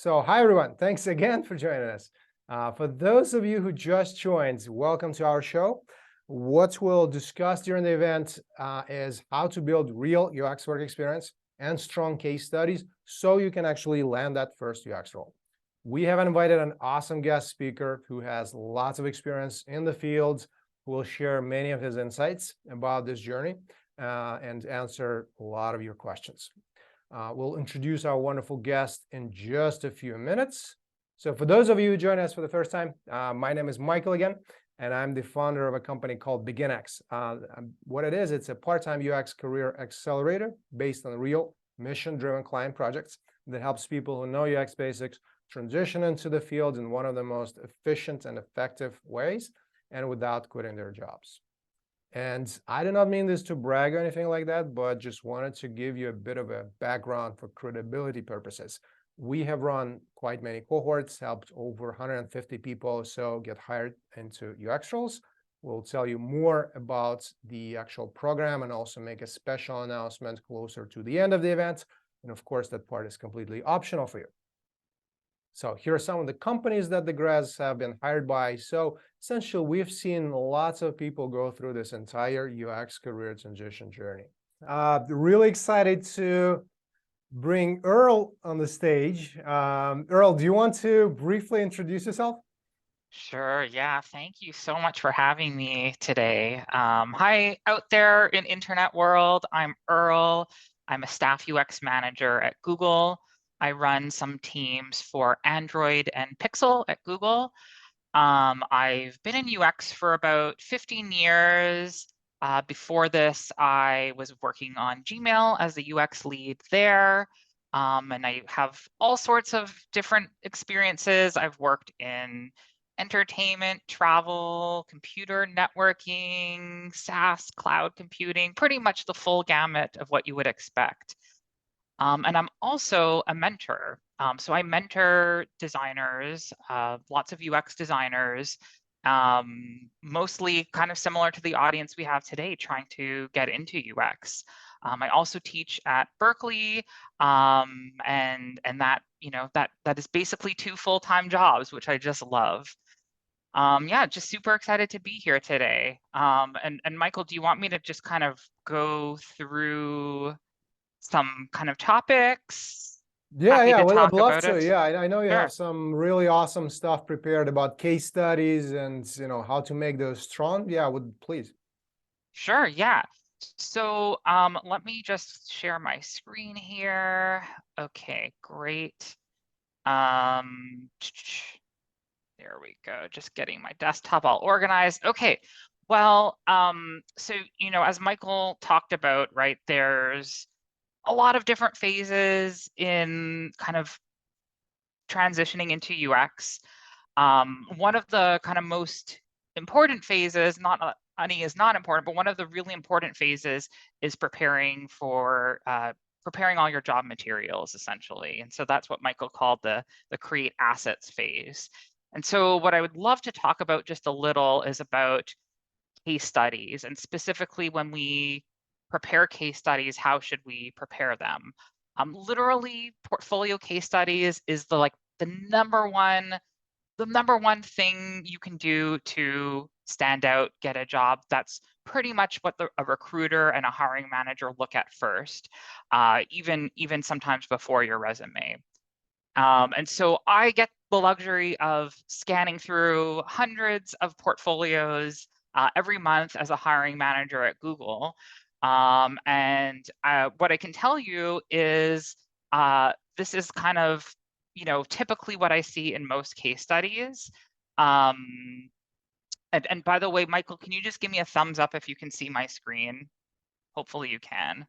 So hi, everyone. Thanks again for joining us. For those of you who just joined, welcome to our show. What we'll discuss during the event is how to build real UX work experience and strong case studies so you can actually land that first UX role. We have invited an awesome guest speaker who has lots of experience in the field, who will share many of his insights about this journey and answer a lot of your questions. We'll introduce our wonderful guest in just a few minutes. So for those of you who join us for the first time, my name is Michael again, and I'm the founder of a company called BeginX. What it is, it's a part-time UX career accelerator based on real mission-driven client projects that helps people who know UX basics transition into the field in one of the most efficient and effective ways and without quitting their jobs. And I did not mean this to brag or anything like that, but just wanted to give you a bit of a background for credibility purposes. We have run quite many cohorts, helped over 150 people or so get hired into UX roles. We'll tell you more about the actual program and also make a special announcement closer to the end of the event. And of course, that part is completely optional for you. So here are some of the companies that the grads have been hired by. So essentially, we've seen lots of people go through this entire UX career transition journey. Really excited to bring Earl on the stage. Earl, do you want to briefly introduce yourself? Sure. Yeah. Thank you so much for having me today. Hi out there in internet world. I'm Earl. I'm a staff UX manager at Google. I run some teams for Android and Pixel at Google. I've been in UX for about 15 years. Before this, I was working on Gmail as the UX lead there. And I have all sorts of different experiences. I've worked in entertainment, travel, computer networking, SaaS, cloud computing, pretty much the full gamut of what you would expect. And I'm also a mentor. So I mentor designers, lots of UX designers, mostly kind of similar to the audience we have today, trying to get into UX. I also teach at Berkeley, and that that is basically 2 full-time jobs, which I just love. Yeah, just super excited to be here today. And Michael, do you want me to just kind of go through some kind of topics? Happy Yeah, to well, I'd talk love about to. it. Yeah, I know you Sure. have some really awesome stuff prepared about case studies and how to make those strong. Yeah, please. Sure, yeah. So let me just share my screen here. Okay, great. Um, there we go. Just getting my desktop all organized. Okay. Well, so as Michael talked about, right, there's a lot of different phases in kind of transitioning into UX. One of the kind of most important phases, not any is not important, but one of the really important phases is preparing for preparing all your job materials, essentially. And so that's what Michael called the create assets phase. And so what I would love to talk about just a little is about case studies, and specifically when we prepare case studies, how should we prepare them? Literally, portfolio case studies is the number one thing you can do to stand out, get a job. That's pretty much what a recruiter and a hiring manager look at first, even sometimes before your resume. And so I get the luxury of scanning through hundreds of portfolios every month as a hiring manager at Google. And what I can tell you is this is kind of, typically what I see in most case studies. And by the way, Michael, can you just give me a thumbs up if you can see my screen? Hopefully you can.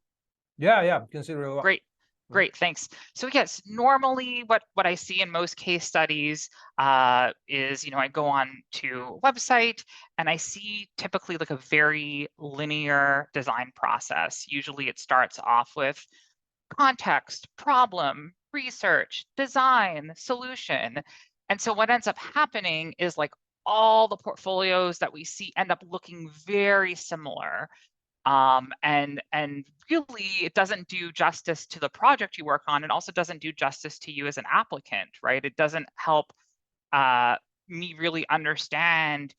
Yeah, consider it. Great. Great, thanks. So yes, normally what I see in most case studies is, I go on to a website and I see typically like a very linear design process. Usually it starts off with context, problem, research, design, solution. And so what ends up happening is like all the portfolios that we see end up looking very similar. And really, it doesn't do justice to the project you work on. It also doesn't do justice to you as an applicant, right? It doesn't help me really understand,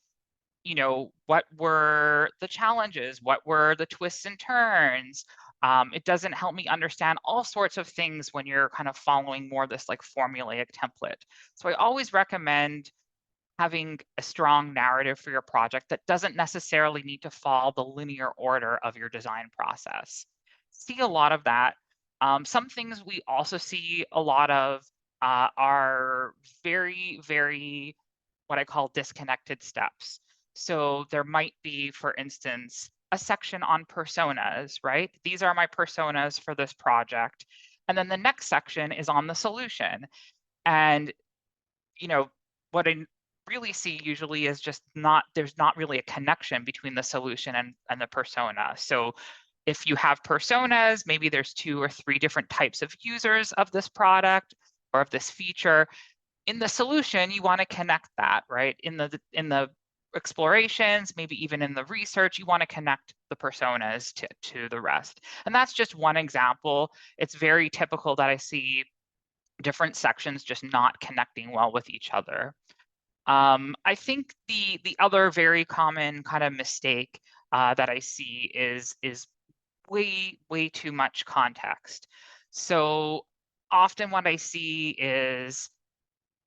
what were the challenges? What were the twists and turns? It doesn't help me understand all sorts of things when you're kind of following more this like formulaic template. So I always recommend having a strong narrative for your project that doesn't necessarily need to follow the linear order of your design process. See a lot of that. Some things we also see a lot of are very, very what I call disconnected steps. So there might be, for instance, a section on personas, right? These are my personas for this project. And then the next section is on the solution. And, what I really see usually is just there's not really a connection between the solution and the persona. So if you have personas, maybe there's 2 or 3 different types of users of this product or of this feature. In the solution, you want to connect that, right? In the explorations, maybe even in the research, you want to connect the personas to the rest. And that's just one example. It's very typical that I see different sections just not connecting well with each other. I think the other very common kind of mistake that I see is way too much context. So often what I see is,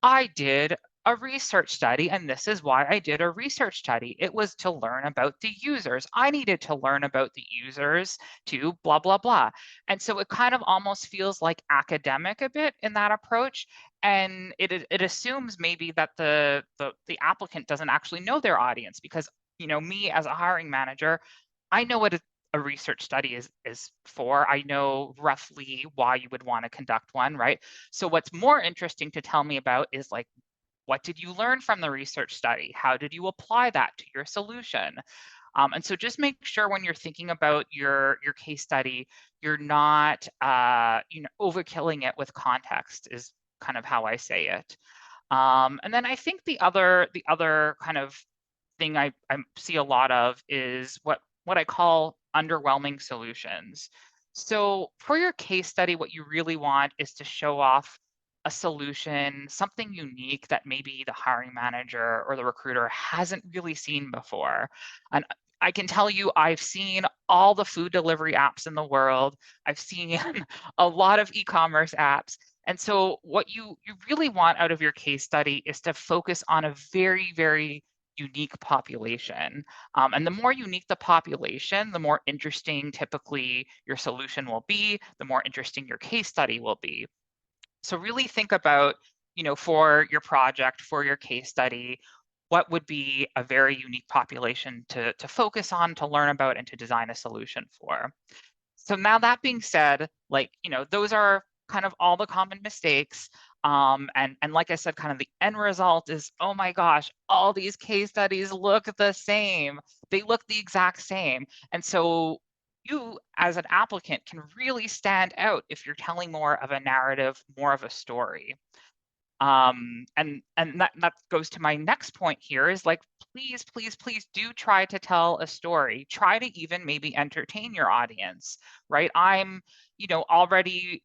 I did a research study, and this is why I did a research study. It was to learn about the users. I needed to learn about the users to blah, blah, blah. And so it kind of almost feels like academic a bit in that approach. And it assumes maybe that the applicant doesn't actually know their audience, because, me as a hiring manager, I know what a research study is for. I know roughly why you would want to conduct one, right? So what's more interesting to tell me about is like, what did you learn from the research study? How did you apply that to your solution? And so just make sure when you're thinking about your case study, you're not overkilling it with context, is kind of how I say it. And then I think the other kind of thing I see a lot of is what I call underwhelming solutions. So for your case study, what you really want is to show off a solution, something unique that maybe the hiring manager or the recruiter hasn't really seen before. And I can tell you, I've seen all the food delivery apps in the world. I've seen a lot of e-commerce apps. And so what you really want out of your case study is to focus on a very, very unique population. And the more unique the population, the more interesting typically your solution will be, the more interesting your case study will be. So really think about, for your project, for your case study, what would be a very unique population to focus on, to learn about, and to design a solution for. So now that being said, those are kind of all the common mistakes. And like I said, kind of the end result is, oh my gosh, all these case studies look the same. They look the exact same. And so you as an applicant can really stand out if you're telling more of a narrative, more of a story. And that goes to my next point here is like, please, please, please do try to tell a story. Try to even maybe entertain your audience, right? I'm, already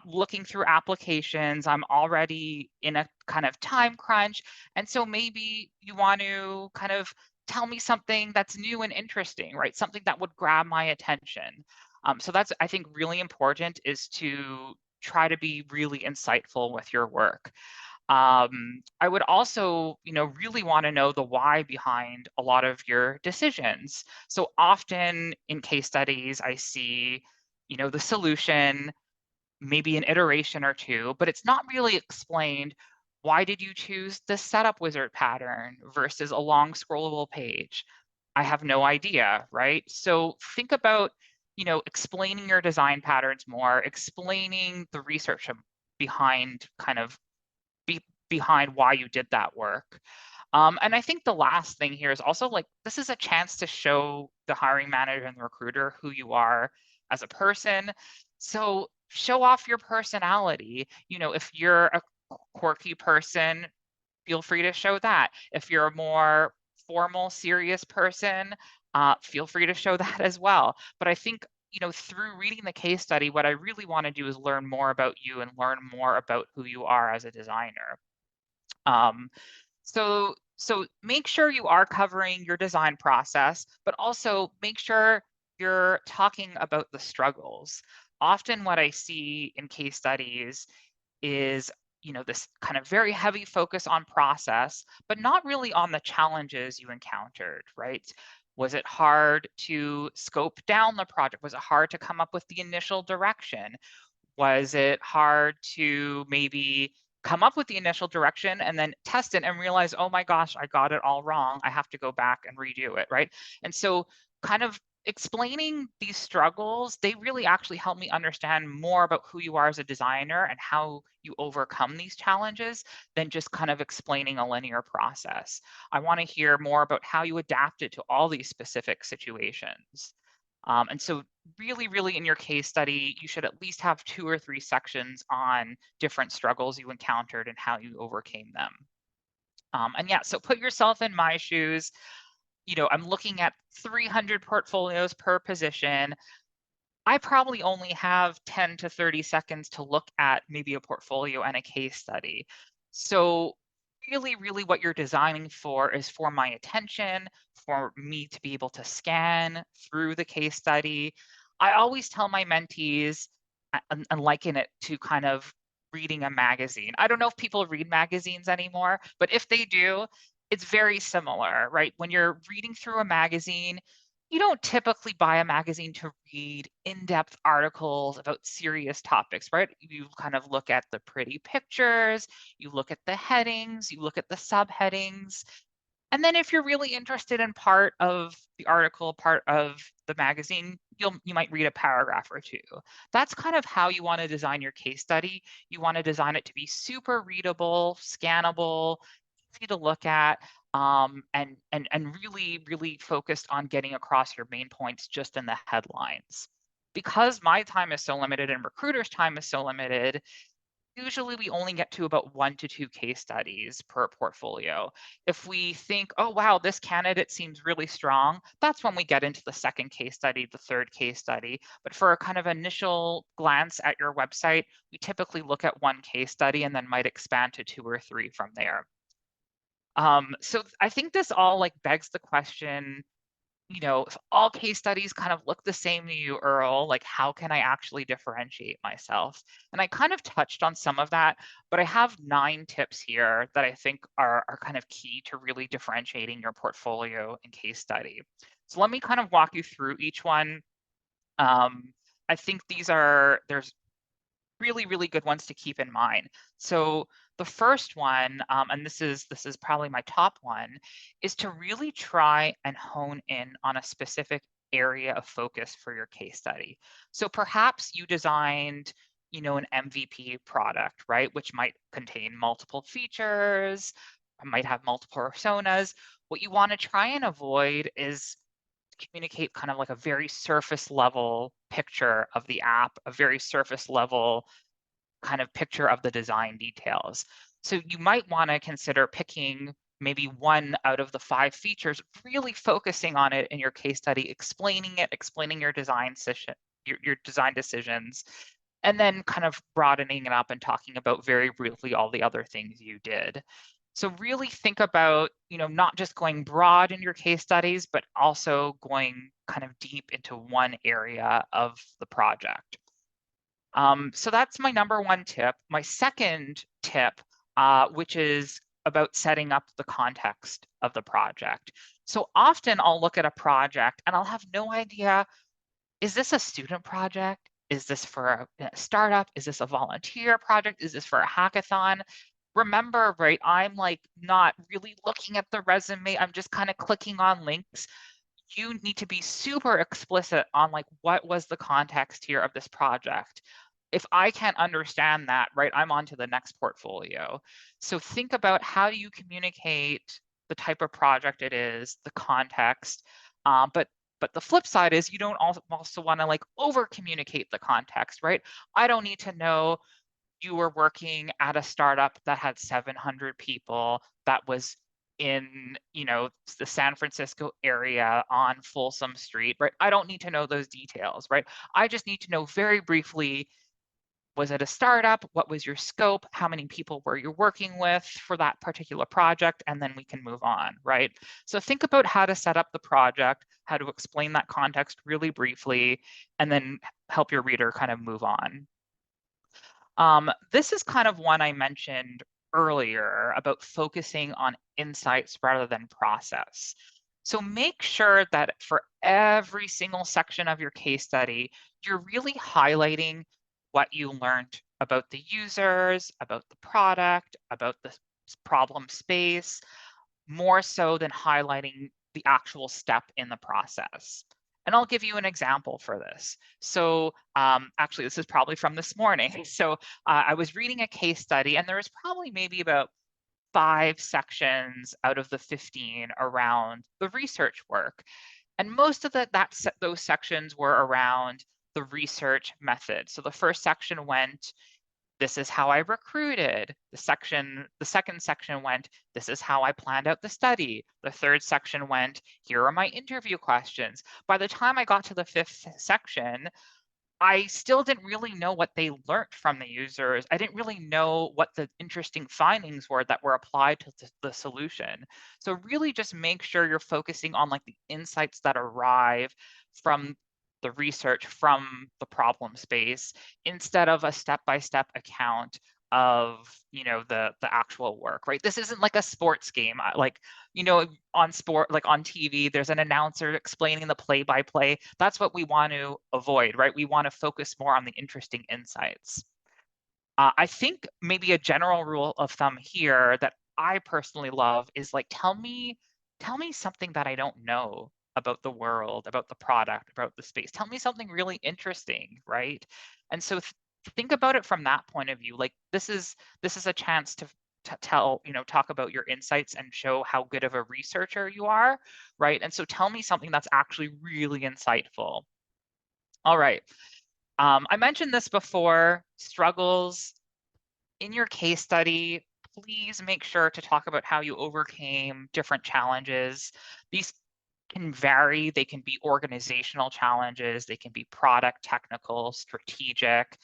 looking through applications. I'm already in a kind of time crunch. And so maybe you want to kind of tell me something that's new and interesting, right? Something that would grab my attention. So that's, I think, really important, is to try to be really insightful with your work. I would also, really want to know the why behind a lot of your decisions. So often in case studies, I see, the solution, maybe an iteration or two, but it's not really explained. Why did you choose the setup wizard pattern versus a long scrollable page? I have no idea, right? So think about, explaining your design patterns more, explaining the research behind kind of behind why you did that work. And I think the last thing here is also like, this is a chance to show the hiring manager and the recruiter who you are as a person. So show off your personality. If you're a quirky person, feel free to show that. If you're a more formal, serious person, feel free to show that as well. But I think, through reading the case study, what I really want to do is learn more about you and learn more about who you are as a designer. Um, so make sure you are covering your design process, but also make sure you're talking about the struggles. Often what I see in case studies is, this kind of very heavy focus on process, but not really on the challenges you encountered, right? Was it hard to scope down the project? Was it hard to come up with the initial direction? Was it hard to maybe come up with the initial direction and then test it and realize, oh my gosh, I got it all wrong. I have to go back and redo it, right? And so kind of explaining these struggles, they really actually help me understand more about who you are as a designer and how you overcome these challenges than just kind of explaining a linear process. I want to hear more about how you adapted to all these specific situations. And so really, really in your case study, you should at least have 2 or 3 sections on different struggles you encountered and how you overcame them. And yeah, so put yourself in my shoes. I'm looking at 300 portfolios per position. I probably only have 10 to 30 seconds to look at maybe a portfolio and a case study. So really, really what you're designing for is for my attention, for me to be able to scan through the case study. I always tell my mentees and liken it to kind of reading a magazine. I don't know if people read magazines anymore, but if they do, it's very similar, right? When you're reading through a magazine, you don't typically buy a magazine to read in-depth articles about serious topics, right? You kind of look at the pretty pictures, you look at the headings, you look at the subheadings. And then if you're really interested in part of the article, part of the magazine, you might read a paragraph or two. That's kind of how you want to design your case study. You want to design it to be super readable, scannable, easy to look at, and really, really focused on getting across your main points just in the headlines. Because my time is so limited and recruiters' time is so limited, usually we only get to about 1 to 2 case studies per portfolio. If we think, oh, wow, this candidate seems really strong, that's when we get into the second case study, the third case study. But for a kind of initial glance at your website, we typically look at 1 case study and then might expand to 2 or 3 from there. So I think this all begs the question, if all case studies kind of look the same to you, Earl, how can I actually differentiate myself? And I kind of touched on some of that, but I have 9 tips here that I think are kind of key to really differentiating your portfolio and case study. So let me kind of walk you through each one. I think there's really, really good ones to keep in mind. So the first one, and this is probably my top one, is to really try and hone in on a specific area of focus for your case study. So perhaps you designed, an MVP product, right? Which might contain multiple features, might have multiple personas. What you want to try and avoid is communicate kind of like a very surface level picture of the app, a very surface level kind of picture of the design details. So you might want to consider picking maybe 1 out of the 5 features, really focusing on it in your case study, explaining it, explaining your design your design decisions, and then kind of broadening it up and talking about very briefly all the other things you did. So really think about, not just going broad in your case studies, but also going kind of deep into one area of the project. So that's my number 1 tip. My second tip, which is about setting up the context of the project. So often I'll look at a project and I'll have no idea, is this a student project? Is this for a startup? Is this a volunteer project? Is this for a hackathon? Remember, right, I'm not really looking at the resume. I'm just kind of clicking on links. You need to be super explicit on what was the context here of this project. If I can't understand that, right, I'm on to the next portfolio. So think about, how do you communicate the type of project it is, the context, but the flip side is you don't also want to over communicate the context, right? I don't need to know you were working at a startup that had 700 people, that was in, the San Francisco area on Folsom Street, right? I don't need to know those details, right? I just need to know very briefly, was it a startup? What was your scope? How many people were you working with for that particular project? And then we can move on, right? So think about how to set up the project, how to explain that context really briefly, and then help your reader kind of move on. This is kind of one I mentioned earlier about focusing on insights rather than process. So make sure that for every single section of your case study, you're really highlighting what you learned about the users, about the product, about the problem space, more so than highlighting the actual step in the process. And I'll give you an example for this. So actually, this is probably from this morning. So I was reading a case study, and there was probably maybe about 5 sections out of the 15 around the research work. And most of those sections were around the research method. So the first section went, this is how I recruited. The second section went, this is how I planned out the study. The third section went, here are my interview questions. By the time I got to the 5th section, I still didn't really know what they learned from the users. I didn't really know what the interesting findings were that were applied to the solution. So really just make sure you're focusing on like the insights that arrive from the research, from the problem space, instead of a step-by-step account of the actual work, right? This isn't like a sports game. Like, on sport, like on TV, there's an announcer explaining the play-by-play. That's what we want to avoid, right? We want to focus more on the interesting insights. I think maybe a general rule of thumb here that I personally love is like, tell me something that I don't know about the world, about the product, about the space. Tell me something really interesting, right? And so think about it from that point of view. Like this is a chance to talk about your insights and show how good of a researcher you are, right? And so tell me something that's actually really insightful. All right. I mentioned this before, struggles in your case study. Please make sure to talk about how you overcame different challenges. These can vary. They can be organizational challenges. They can be product, technical, strategic,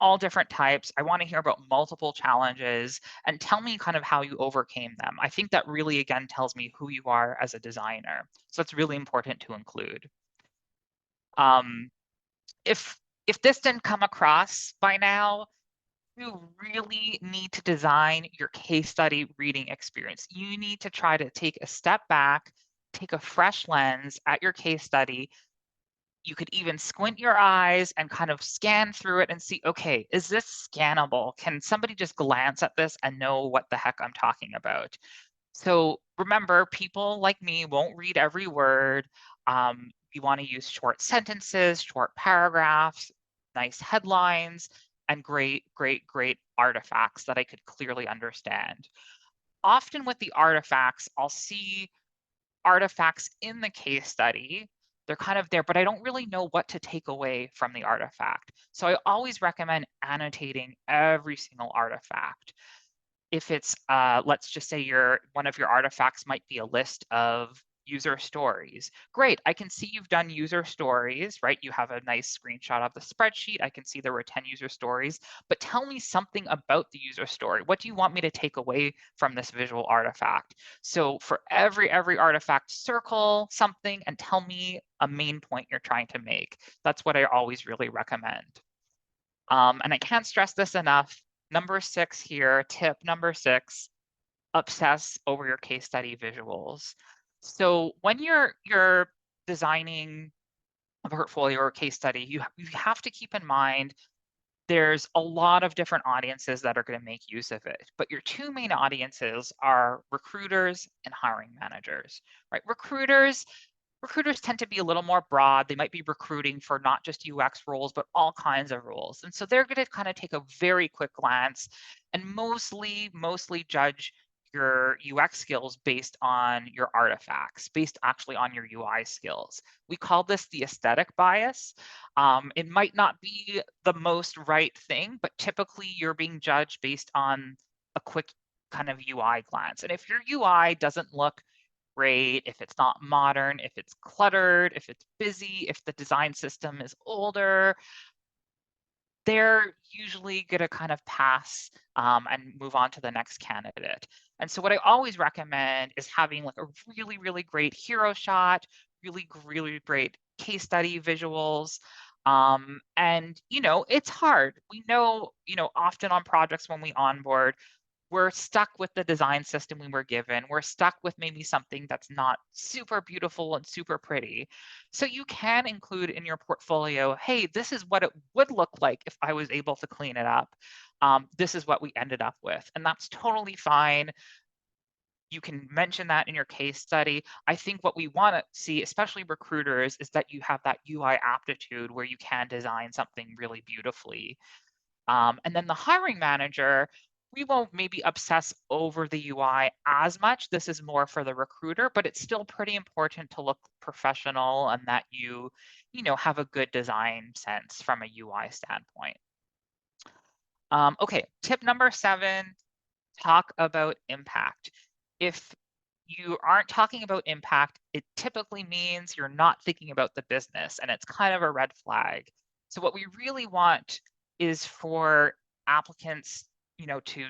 all different types. I want to hear about multiple challenges and tell me kind of how you overcame them. I think that really, again, tells me who you are as a designer. So it's really important to include. If this didn't come across by now, you really need to design your case study reading experience. You need to try to take a step back, take a fresh lens at your case study. You could even squint your eyes and kind of scan through it and see, okay, is this scannable? Can somebody just glance at this and know what the heck I'm talking about? So remember, people like me won't read every word. You want to use short sentences, short paragraphs, nice headlines, and great artifacts that I could clearly understand. Often with the artifacts, I'll see artifacts in the case study. They're kind of there, but I don't really know what to take away from the artifact. So I always recommend annotating every single artifact. If it's, let's just say one of your artifacts might be a list of user stories. Great, I can see you've done user stories, right? You have a nice screenshot of the spreadsheet. I can see there were 10 user stories, but tell me something about the user story. What do you want me to take away from this visual artifact? So for every artifact, circle something and tell me a main point you're trying to make. That's what I always really recommend. And I can't stress this enough. Number 6 here, tip number 6, obsess over your case study visuals. So when you're designing a portfolio or case study, you have to keep in mind there's a lot of different audiences that are going to make use of it. But your 2 main audiences are recruiters and hiring managers, right? Recruiters tend to be a little more broad. They might be recruiting for not just UX roles, but all kinds of roles. And so they're going to kind of take a very quick glance and mostly judge your UX skills based on your artifacts, based actually on your UI skills. We call this the aesthetic bias. It might not be the most right thing, but typically you're being judged based on a quick kind of UI glance. And if your UI doesn't look great, if it's not modern, if it's cluttered, if it's busy, if the design system is older, they're usually going to kind of pass and move on to the next candidate. And so what I always recommend is having like a really, really great hero shot, really great case study visuals. And, it's hard. We know, often on projects when we onboard, we're stuck with the design system we were given. We're stuck with maybe something that's not super beautiful and super pretty. So you can include in your portfolio, hey, this is what it would look like if I was able to clean it up. This is what we ended up with. And that's totally fine. You can mention that in your case study. I think what we want to see, especially recruiters, is that you have that UI aptitude where you can design something really beautifully. And then the hiring manager, we won't maybe obsess over the UI as much. This is more for the recruiter, but it's still pretty important to look professional and that you have a good design sense from a UI standpoint. Okay, tip number 7, talk about impact. If you aren't talking about impact, it typically means you're not thinking about the business, and it's kind of a red flag. So what we really want is for applicants, to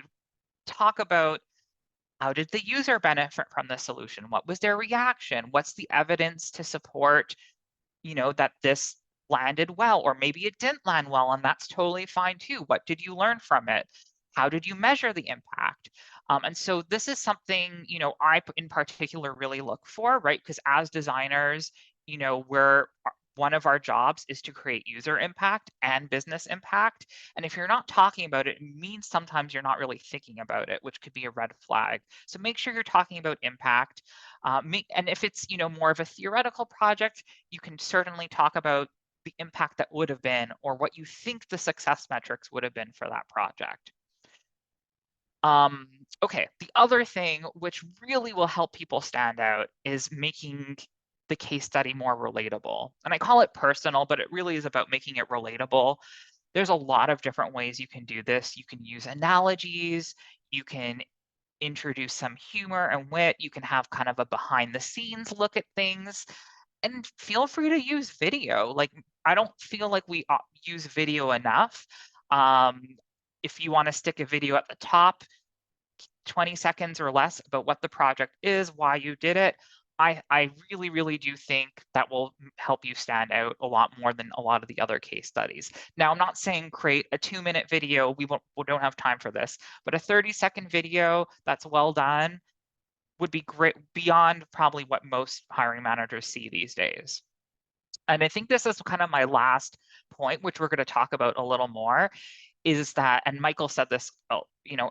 talk about how did the user benefit from the solution? What was their reaction? What's the evidence to support, that this landed well, or maybe it didn't land well, and that's totally fine too. What did you learn from it? How did you measure the impact? And so this is something, I in particular really look for, right? Because as designers, one of our jobs is to create user impact and business impact. And if you're not talking about it, it means sometimes you're not really thinking about it, which could be a red flag. So make sure you're talking about impact. And if it's, more of a theoretical project, you can certainly talk about the impact that would have been, or what you think the success metrics would have been for that project. Okay, the other thing which really will help people stand out is making the case study more relatable. And I call it personal, but it really is about making it relatable. There's a lot of different ways you can do this. You can use analogies, you can introduce some humor and wit, you can have kind of a behind the scenes look at things, and feel free to use video. Like, I don't feel like we use video enough. If you want to stick a video at the top, 20 seconds or less about what the project is, why you did it, I really, really do think that will help you stand out a lot more than a lot of the other case studies. Now, I'm not saying create a 2-minute video. We don't have time for this, but a 30-second video that's well done would be great, beyond probably what most hiring managers see these days. And I think this is kind of my last point, which we're going to talk about a little more, is that, and Michael said this,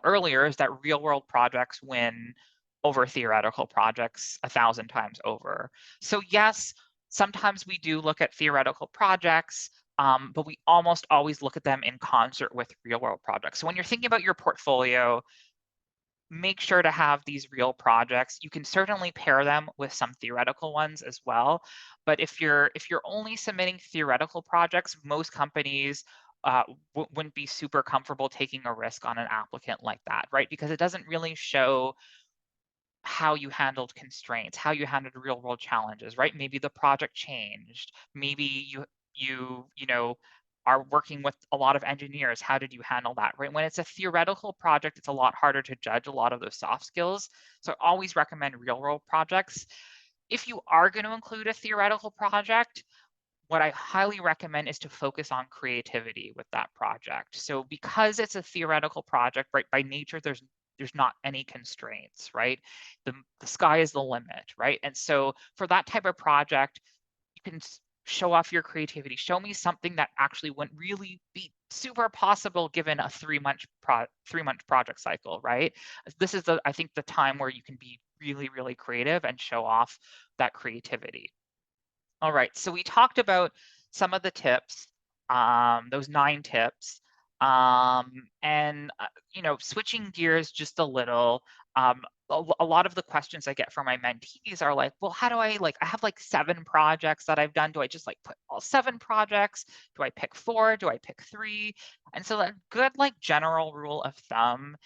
earlier, is that real world projects win over theoretical projects 1,000 times over. So yes, sometimes we do look at theoretical projects, but we almost always look at them in concert with real world projects. So when you're thinking about your portfolio, make sure to have these real projects. You can certainly pair them with some theoretical ones as well. But if you're only submitting theoretical projects, most companies wouldn't be super comfortable taking a risk on an applicant like that, right? Because it doesn't really show how you handled constraints, how you handled real world challenges, right? Maybe the project changed. Maybe you are working with a lot of engineers. How did you handle that, right? When it's a theoretical project, it's a lot harder to judge a lot of those soft skills. So I always recommend real world projects. If you are going to include a theoretical project, what I highly recommend is to focus on creativity with that project. So because it's a theoretical project, right, by nature, there's not any constraints, right? The sky is the limit, right? And so for that type of project, you can show off your creativity. Show me something that actually wouldn't really be super possible given a 3-month project cycle, right? This is I think the time where you can be really, really creative and show off that creativity. All right, so we talked about some of the tips, those 9 tips, and switching gears just a little. A lot of the questions I get from my mentees are like, well, how do I have 7 projects that I've done. Do I just put all 7 projects? Do I pick 4? Do I pick 3? And so a good general rule of thumb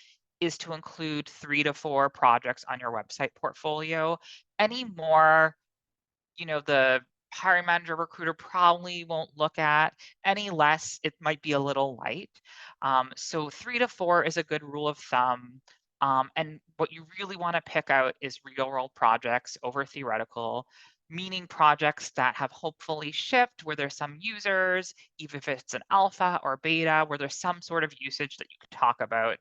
is to include 3 to 4 projects on your website portfolio. Any more, the hiring manager, recruiter probably won't look at. Any less, it might be a little light. So 3 to 4 is a good rule of thumb. And what you really want to pick out is real world projects over theoretical, meaning projects that have hopefully shipped, where there's some users, even if it's an alpha or beta, where there's some sort of usage that you could talk about.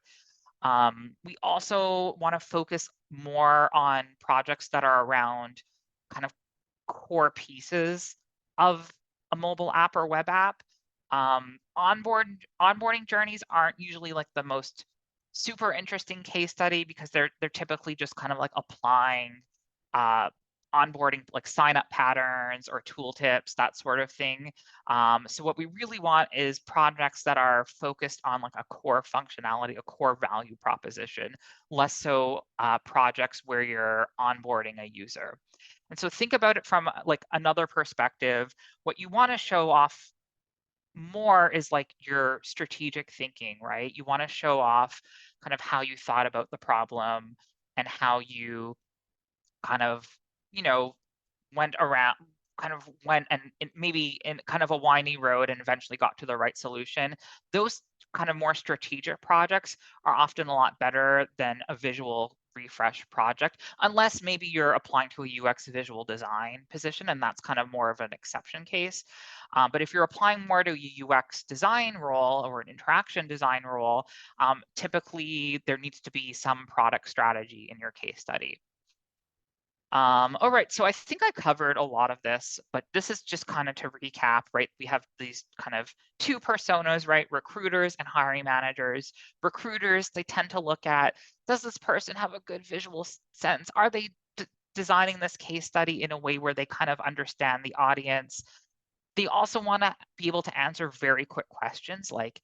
We also want to focus more on projects that are around kind of core pieces of a mobile app or web app. Onboarding journeys aren't usually like the most super interesting case study, because they're typically just kind of like applying uh, onboarding, like sign up patterns or tooltips, that sort of thing. So what we really want is projects that are focused on like a core functionality, a core value proposition, less so projects where you're onboarding a user. And so think about it from like another perspective. What you want to show off more is like your strategic thinking, right? You want to show off kind of how you thought about the problem and how you kind of, you know, went around, kind of went and maybe in kind of a windy road and eventually got to the right solution. Those kind of more strategic projects are often a lot better than a visual refresh project, unless maybe you're applying to a UX visual design position, and that's kind of more of an exception case. But if you're applying more to a UX design role or an interaction design role, typically there needs to be some product strategy in your case study. All right, so I think I covered a lot of this, but this is just kind of to recap, right? We have these kind of two personas, right? Recruiters and hiring managers. Recruiters, they tend to look at, does this person have a good visual sense? Are they designing this case study in a way where they kind of understand the audience? They also want to be able to answer very quick questions like,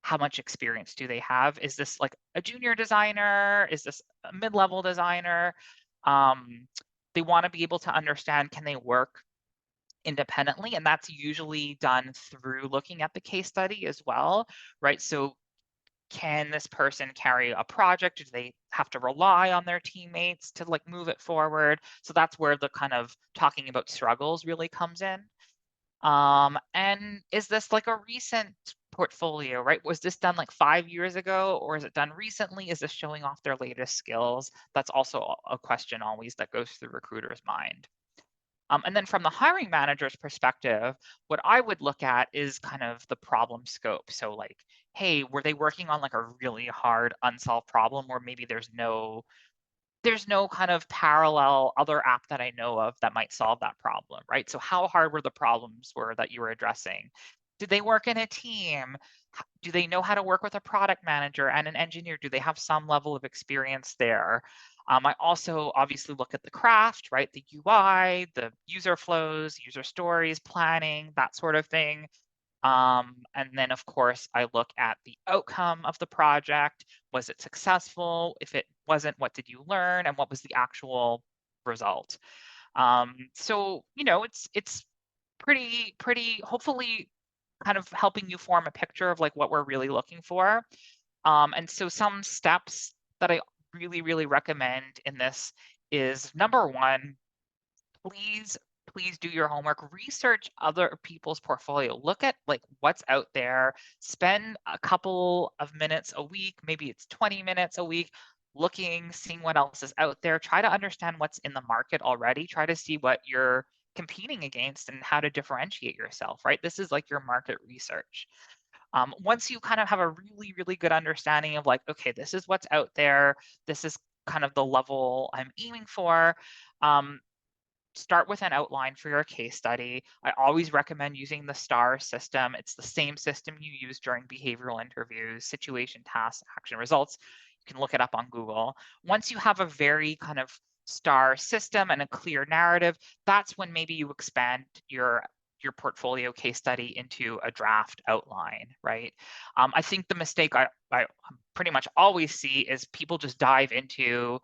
how much experience do they have? Is this like a junior designer? Is this a mid-level designer? They want to be able to understand, can they work independently? And that's usually done through looking at the case study as well, right? So can this person carry a project? Do they have to rely on their teammates to like move it forward? So that's where the kind of talking about struggles really comes in. And is this like a recent portfolio, right? Was this done like 5 years ago, or is it done recently? Is this showing off their latest skills? That's also a question always that goes through recruiter's mind. And then from the hiring manager's perspective, what I would look at is kind of the problem scope. So like, hey, were they working on like a really hard unsolved problem, where maybe there's no kind of parallel other app that I know of that might solve that problem, right? So how hard were the problems that you were addressing? Did they work in a team? Do they know how to work with a product manager and an engineer? Do they have some level of experience there? I also obviously look at the craft, right? The UI, the user flows, user stories, planning, that sort of thing. And then, of course, I look at the outcome of the project. Was it successful? If it wasn't, what did you learn? And what was the actual result? So, it's pretty, hopefully kind of helping you form a picture of like what we're really looking for. And so some steps that I really, really recommend in this is, number one, please do your homework. Research other people's portfolio. Look at like what's out there. Spend a couple of minutes a week, maybe it's 20 minutes a week, looking, seeing what else is out there. Try to understand what's in the market already. Try to see what you're competing against and how to differentiate yourself, right? This is like your market research. Once you kind of have a really, really good understanding of like, okay, this is what's out there, this is kind of the level I'm aiming for, start with an outline for your case study. I always recommend using the STAR system. It's the same system you use during behavioral interviews: situation, task, action, results. You can look it up on Google. Once you have a very kind of STAR system and a clear narrative, that's when maybe you expand your portfolio case study into a draft outline, right? I think the mistake I pretty much always see is people just dive into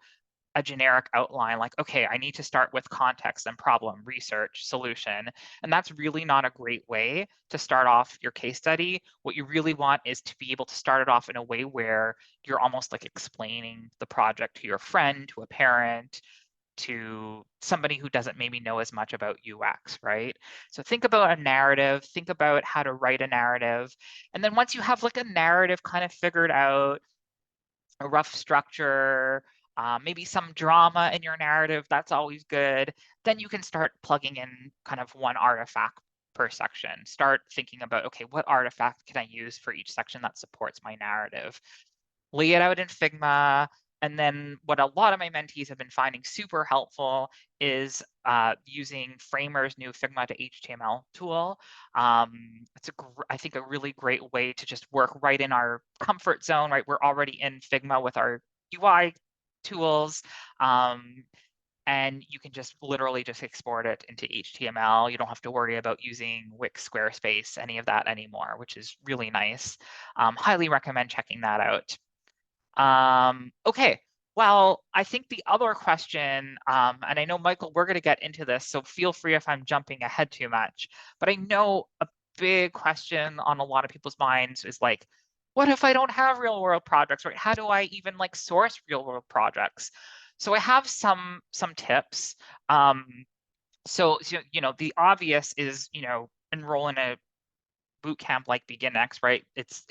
a generic outline, like, okay, I need to start with context and problem, research, solution. And that's really not a great way to start off your case study. What you really want is to be able to start it off in a way where you're almost like explaining the project to your friend, to a parent, to somebody who doesn't maybe know as much about UX, right? So think about a narrative, think about how to write a narrative. And then once you have like a narrative kind of figured out, a rough structure, maybe some drama in your narrative, that's always good. Then you can start plugging in kind of one artifact per section. Start thinking about, okay, what artifact can I use for each section that supports my narrative? Lay it out in Figma. And then what a lot of my mentees have been finding super helpful is using Framer's new Figma to HTML tool. It's I think a really great way to just work right in our comfort zone, right? We're already in Figma with our UI tools. And you can just literally just export it into HTML. You don't have to worry about using Wix, Squarespace, any of that anymore, which is really nice. Highly recommend checking that out. Okay, well, I think the other question, and I know, Michael, we're going to get into this, so feel free if I'm jumping ahead too much, but I know a big question on a lot of people's minds is like, what if I don't have real world projects, right? How do I even like source real world projects? So I have some tips. So, the obvious is, enroll in a boot camp like BeginX, right? It's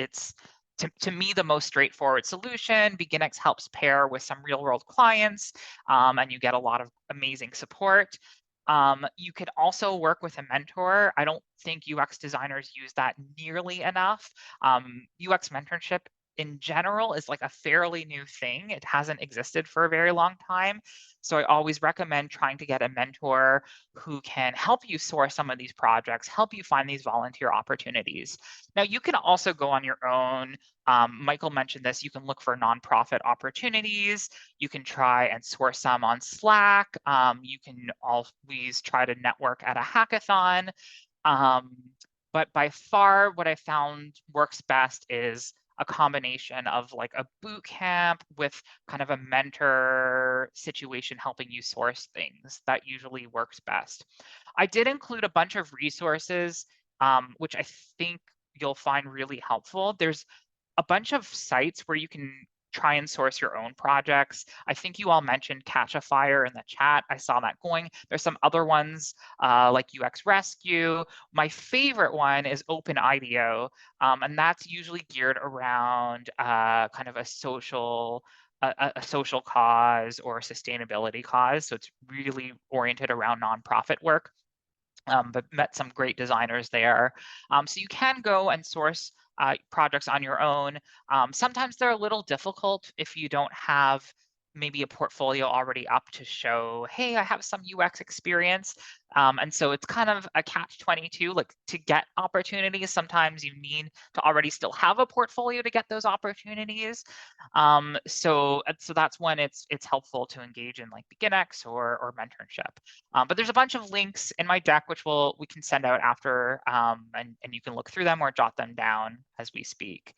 to me the most straightforward solution. BeginX helps pair with some real world clients, and you get a lot of amazing support. You could also work with a mentor. I don't think UX designers use that nearly enough. UX mentorship in general is like a fairly new thing. It hasn't existed for a very long time. So I always recommend trying to get a mentor who can help you source some of these projects, help you find these volunteer opportunities. Now, you can also go on your own. Michael mentioned this. You can look for nonprofit opportunities. You can try and source some on Slack. You can always try to network at a hackathon. But by far, what I found works best is a combination of like a boot camp with kind of a mentor situation helping you source things. That usually works best. I did include a bunch of resources, which I think you'll find really helpful. There's a bunch of sites where you can try and source your own projects. I think you all mentioned Catchafire in the chat. I saw that going. There's some other ones like UX Rescue. My favorite one is OpenIDEO, and that's usually geared around kind of a social cause or a sustainability cause. So it's really oriented around nonprofit work. But met some great designers there. So you can go and source projects on your own. Sometimes they're a little difficult if you don't have maybe a portfolio already up to show, hey, I have some UX experience. And so it's kind of a catch-22, like to get opportunities, sometimes you need to already still have a portfolio to get those opportunities. So that's when it's helpful to engage in like BeginX or mentorship. But there's a bunch of links in my deck, which we can send out after, and you can look through them or jot them down as we speak.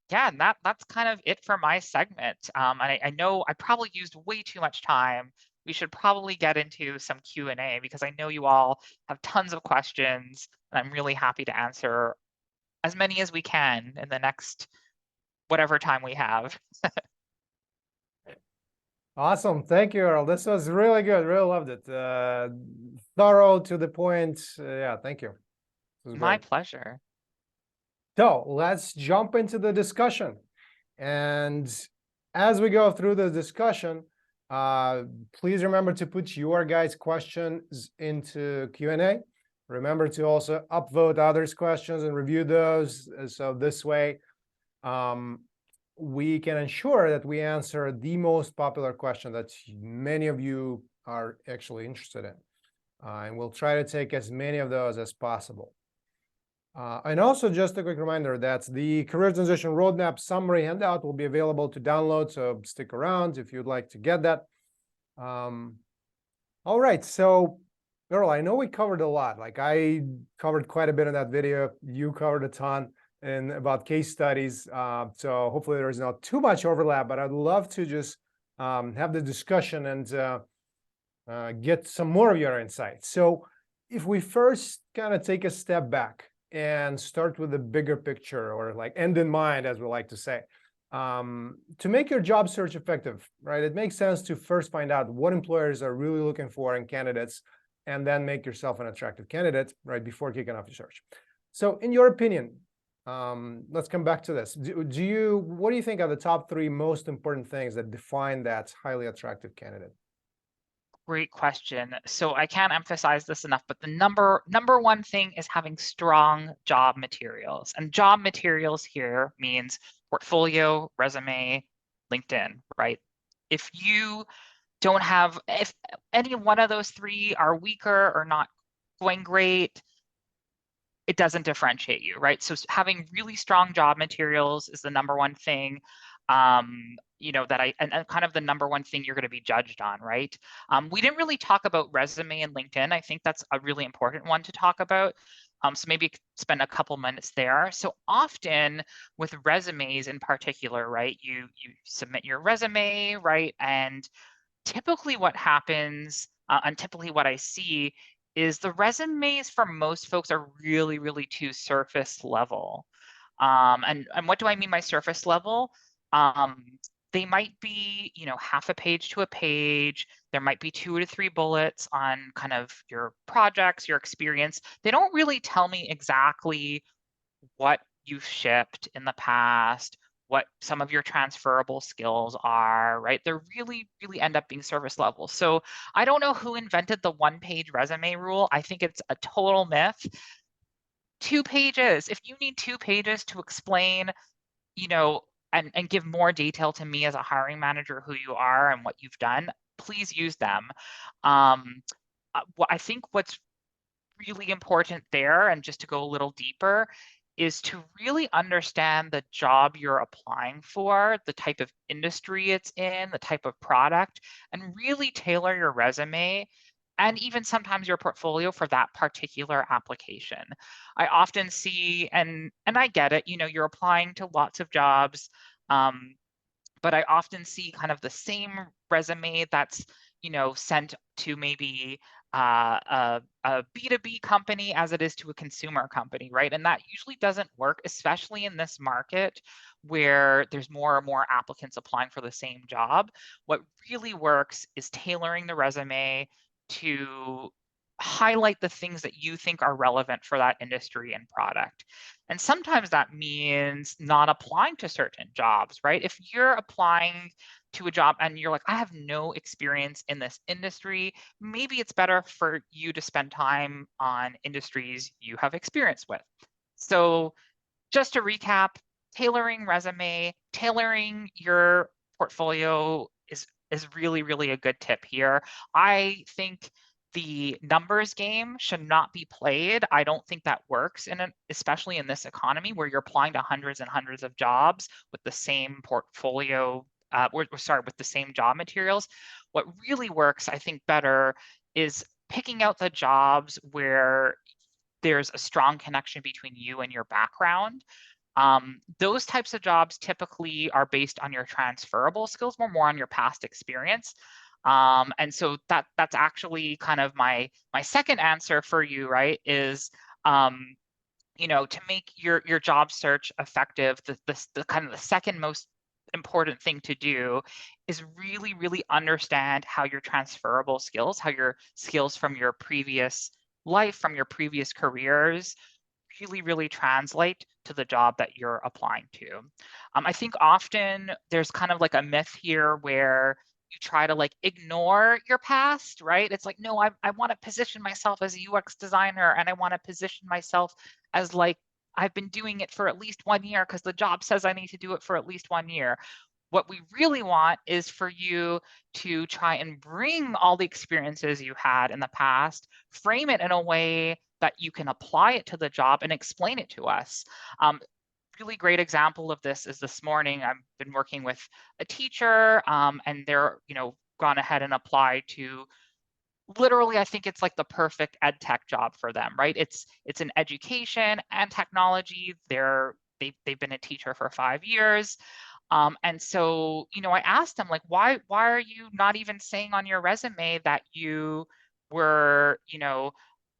Yeah, and that's kind of it for my segment. And I know I probably used way too much time. We should probably get into some Q&A because I know you all have tons of questions, and I'm really happy to answer as many as we can in the next whatever time we have. Awesome. Thank you, Earl. This was really good. Really loved it. Thorough, to the point. Yeah, thank you. This was My great. pleasure. So let's jump into the discussion. And as we go through the discussion, please remember to put your guys' questions into Q&A. Remember to also upvote others' questions and review those. So this way, we can ensure that we answer the most popular question that many of you are actually interested in. And we'll try to take as many of those as possible. And also just a quick reminder that the Career Transition Roadmap Summary handout will be available to download, so stick around if you'd like to get that. All right, so Earl, I know we covered a lot. Like I covered quite a bit in that video. You covered a ton about case studies. So hopefully there's not too much overlap, but I'd love to just have the discussion and get some more of your insights. So if we first kind of take a step back and start with the bigger picture, or like end in mind, as we like to say, to make your job search effective, right? It makes sense to first find out what employers are really looking for in candidates, and then make yourself an attractive candidate, right, before kicking off your search. So in your opinion, let's come back to this. What do you think are the top 3 most important things that define that highly attractive candidate? Great question. So I can't emphasize this enough, but the number one thing is having strong job materials. And job materials here means portfolio, resume, LinkedIn, right? If you don't have, if any one of those 3 are weaker or not going great, it doesn't differentiate you, right? So having really strong job materials is the number one thing. And kind of the number one thing you're going to be judged on, right? We didn't really talk about resume and LinkedIn. I think that's a really important one to talk about. So maybe spend a couple minutes there. So often with resumes in particular, right? You submit your resume, right? And typically what happens, and typically what I see, is the resumes for most folks are really, really too surface level. And what do I mean by surface level? They might be, half a page to a page. There might be 2 to 3 bullets on kind of your projects, your experience. They don't really tell me exactly what you've shipped in the past, what some of your transferable skills are, right? They're really, really end up being service level. So I don't know who invented the 1-page resume rule. I think it's a total myth. 2 pages. If you need 2 pages to explain, and give more detail to me as a hiring manager who you are and what you've done, please use them. I think what's really important there, and just to go a little deeper, is to really understand the job you're applying for, the type of industry it's in, the type of product, and really tailor your resume and even sometimes your portfolio for that particular application. I often see, and I get it, you're applying to lots of jobs, but I often see kind of the same resume that's, sent to maybe a B2B company as it is to a consumer company, right? And that usually doesn't work, especially in this market where there's more and more applicants applying for the same job. What really works is tailoring the resume to highlight the things that you think are relevant for that industry and product. And sometimes that means not applying to certain jobs, right? If you're applying to a job and you're like, I have no experience in this industry, maybe it's better for you to spend time on industries you have experience with. So just to recap, tailoring resume, tailoring your portfolio is really, really a good tip here. I think the numbers game should not be played. I don't think that works, especially in this economy where you're applying to hundreds and hundreds of jobs with the same portfolio, with the same job materials. What really works, I think, better is picking out the jobs where there's a strong connection between you and your background. Those types of jobs typically are based on your transferable skills, more on your past experience. And so that's actually kind of my second answer for you, right? Is to make your job search effective, the kind of the second most important thing to do is really, really understand how your transferable skills, how your skills from your previous life, from your previous careers, really, really translate to the job that you're applying to. I think often there's kind of like a myth here where you try to like ignore your past, right? It's like, no, I want to position myself as a UX designer, and I want to position myself as like, I've been doing it for at least 1 year because the job says I need to do it for at least 1 year. What we really want is for you to try and bring all the experiences you had in the past, frame it in a way that you can apply it to the job and explain it to us. Really great example of this is this morning, I've been working with a teacher, and they're, gone ahead and applied to literally, I think it's like the perfect ed tech job for them, right? It's in education and technology. They've been a teacher for 5 years. And so, I asked them like, why are you not even saying on your resume that you were,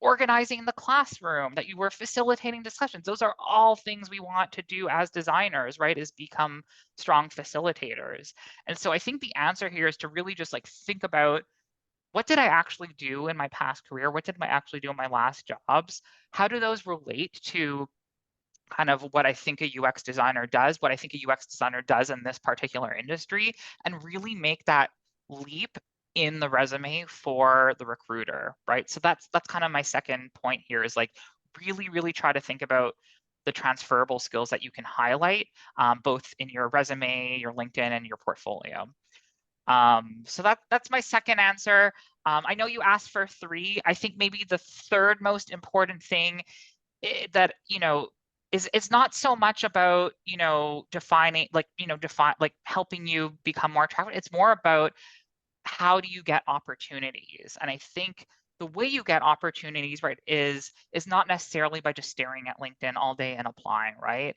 organizing the classroom, that you were facilitating discussions? Those are all things we want to do as designers, right? Is become strong facilitators. And so I think the answer here is to really just like think about, what did I actually do in my past career? What did I actually do in my last jobs? How do those relate to kind of what I think a UX designer does, what I think a UX designer does in this particular industry, and really make that leap in the resume for the recruiter, right? So that's kind of my second point here, is like really try to think about the transferable skills that you can highlight, both in your resume, your LinkedIn, and your portfolio. So that's my second answer. I know you asked for 3. I think maybe the third most important thing that, is it's not so much about, defining, like, helping you become more attractive. It's more about, how do you get opportunities? And I think the way you get opportunities, right, is not necessarily by just staring at LinkedIn all day and applying, right?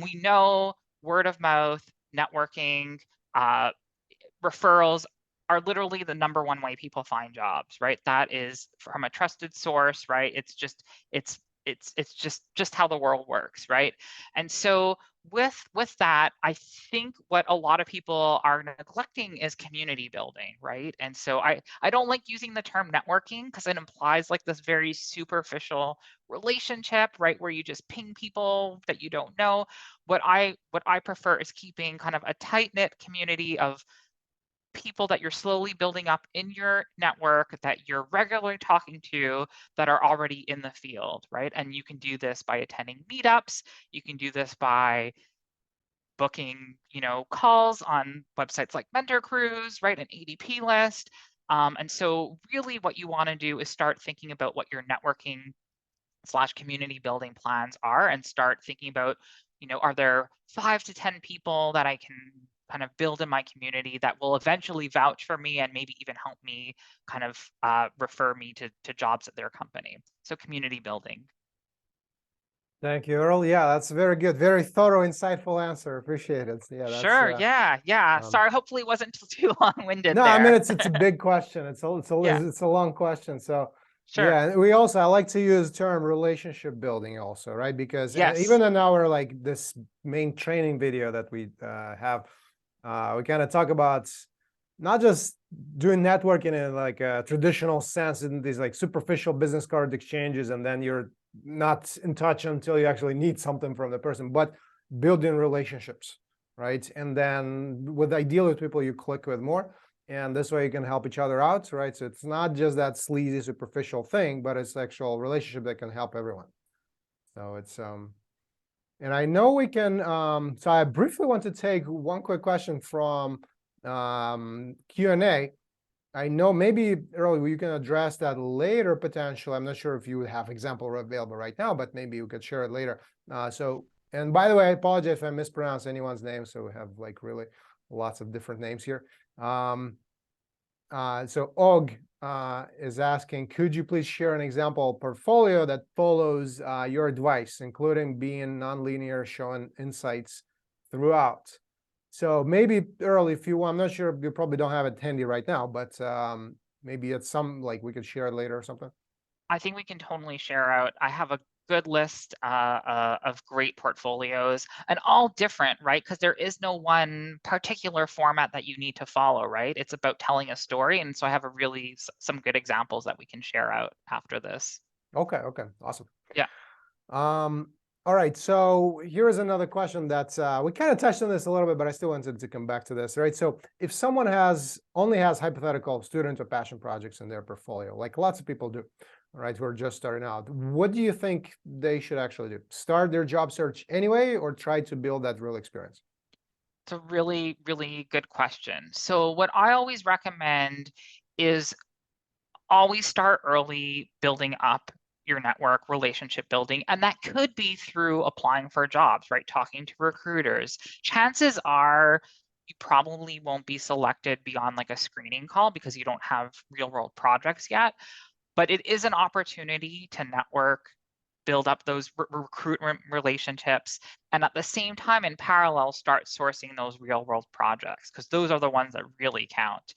We know word of mouth, networking, uh, referrals are literally the number one way people find jobs, right? That is from a trusted source, right? It's just how the world works, right? And so with that, I think what a lot of people are neglecting is community building, right? And so I don't like using the term networking, because it implies like this very superficial relationship, right, where you just ping people that you don't know. What I prefer is keeping kind of a tight-knit community of people that you're slowly building up in your network, that you're regularly talking to, that are already in the field, right? And you can do this by attending meetups. You can do this by booking, calls on websites like Mentor Cruise, right? An ADP list. And so really what you want to do is start thinking about what your networking / community building plans are, and start thinking about, are there 5 to 10 people that I can kind of build in my community that will eventually vouch for me and maybe even help me kind of refer me to jobs at their company. So community building. Thank you, Earl. Yeah, that's very good. Very thorough, insightful answer. Appreciate it. Yeah, that's Sure. Yeah. um, Sorry, hopefully it wasn't too long-winded no, I mean there. it's a big question. Yeah, It's a long question. So sure. yeah, and we also, I like to use the term relationship building also, right? Because Yes. even in our like this main training video that we have, we kind of talk about not just doing networking in like a traditional sense, in these like superficial business card exchanges, and then you're not in touch until you actually need something from the person, but building relationships, right? And then with ideally with people you click with more, and this way you can help each other out, right? So it's not just that sleazy superficial thing, but it's actual relationship that can help everyone. So it's and I know we can so I briefly want to take one quick question from Q&A. I know maybe Earl, you can address that later potentially. I'm not sure if you have example available right now, but maybe you could share it later. And by the way, I apologize if I mispronounce anyone's name. So we have like really lots of different names here. So Og is asking, could you please share an example portfolio that follows your advice, including being nonlinear, showing insights throughout? So maybe Earl, if you want, I'm not sure, you probably don't have it handy right now, but maybe it's some like we could share it later or something. I think we can totally share out. I have a good list of great portfolios, and all different, right? Because there is no one particular format that you need to follow, right? It's about telling a story. And so I have a really some good examples that we can share out after this. Okay, awesome. Yeah. All right, so here's another question that's we kind of touched on this a little bit, but I still wanted to come back to this, right? So if someone only has hypothetical student or passion projects in their portfolio, like lots of people do, right, who are just starting out, what do you think they should actually do? Start their job search anyway, or try to build that real experience? It's a really good question. So what I always recommend is always start early building up your network, relationship building, and that could be through applying for jobs, right? Talking to recruiters. Chances are you probably won't be selected beyond like a screening call because you don't have real world projects yet, but it is an opportunity to network, build up those recruitment relationships, and at the same time, in parallel, start sourcing those real world projects, because those are the ones that really count.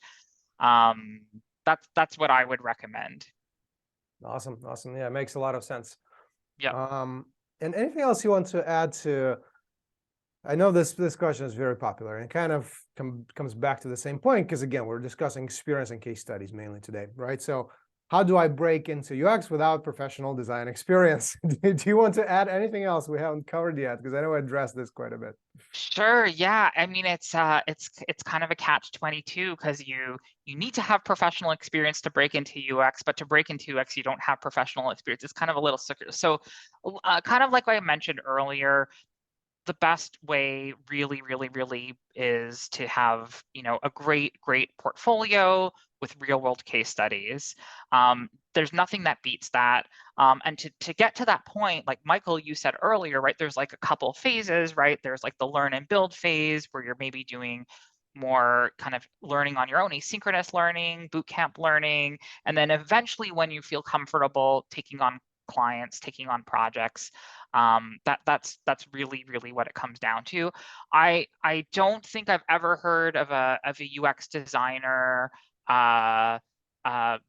That's what I would recommend. Awesome, awesome. Yeah, it makes a lot of sense. Yep. And anything else you want to add to? I know this question is very popular and kind of comes back to the same point, because again, we're discussing experience and case studies mainly today, right? So how do I break into UX without professional design experience? Do you want to add anything else we haven't covered yet? Because I know I addressed this quite a bit. Sure, yeah. I mean, it's kind of a catch-22, because you need to have professional experience to break into UX, but to break into UX, you don't have professional experience. It's kind of a little circular. So, kind of like I mentioned earlier, the best way really is to have, a great portfolio with real world case studies. There's nothing that beats that. And to get to that point, like Michael, you said earlier, right, there's like a couple phases, right? There's like the learn and build phase, where you're maybe doing more kind of learning on your own, asynchronous learning, bootcamp learning, and then eventually, when you feel comfortable taking on clients, taking on projects, that's really what it comes down to. I don't think I've ever heard of a UX designer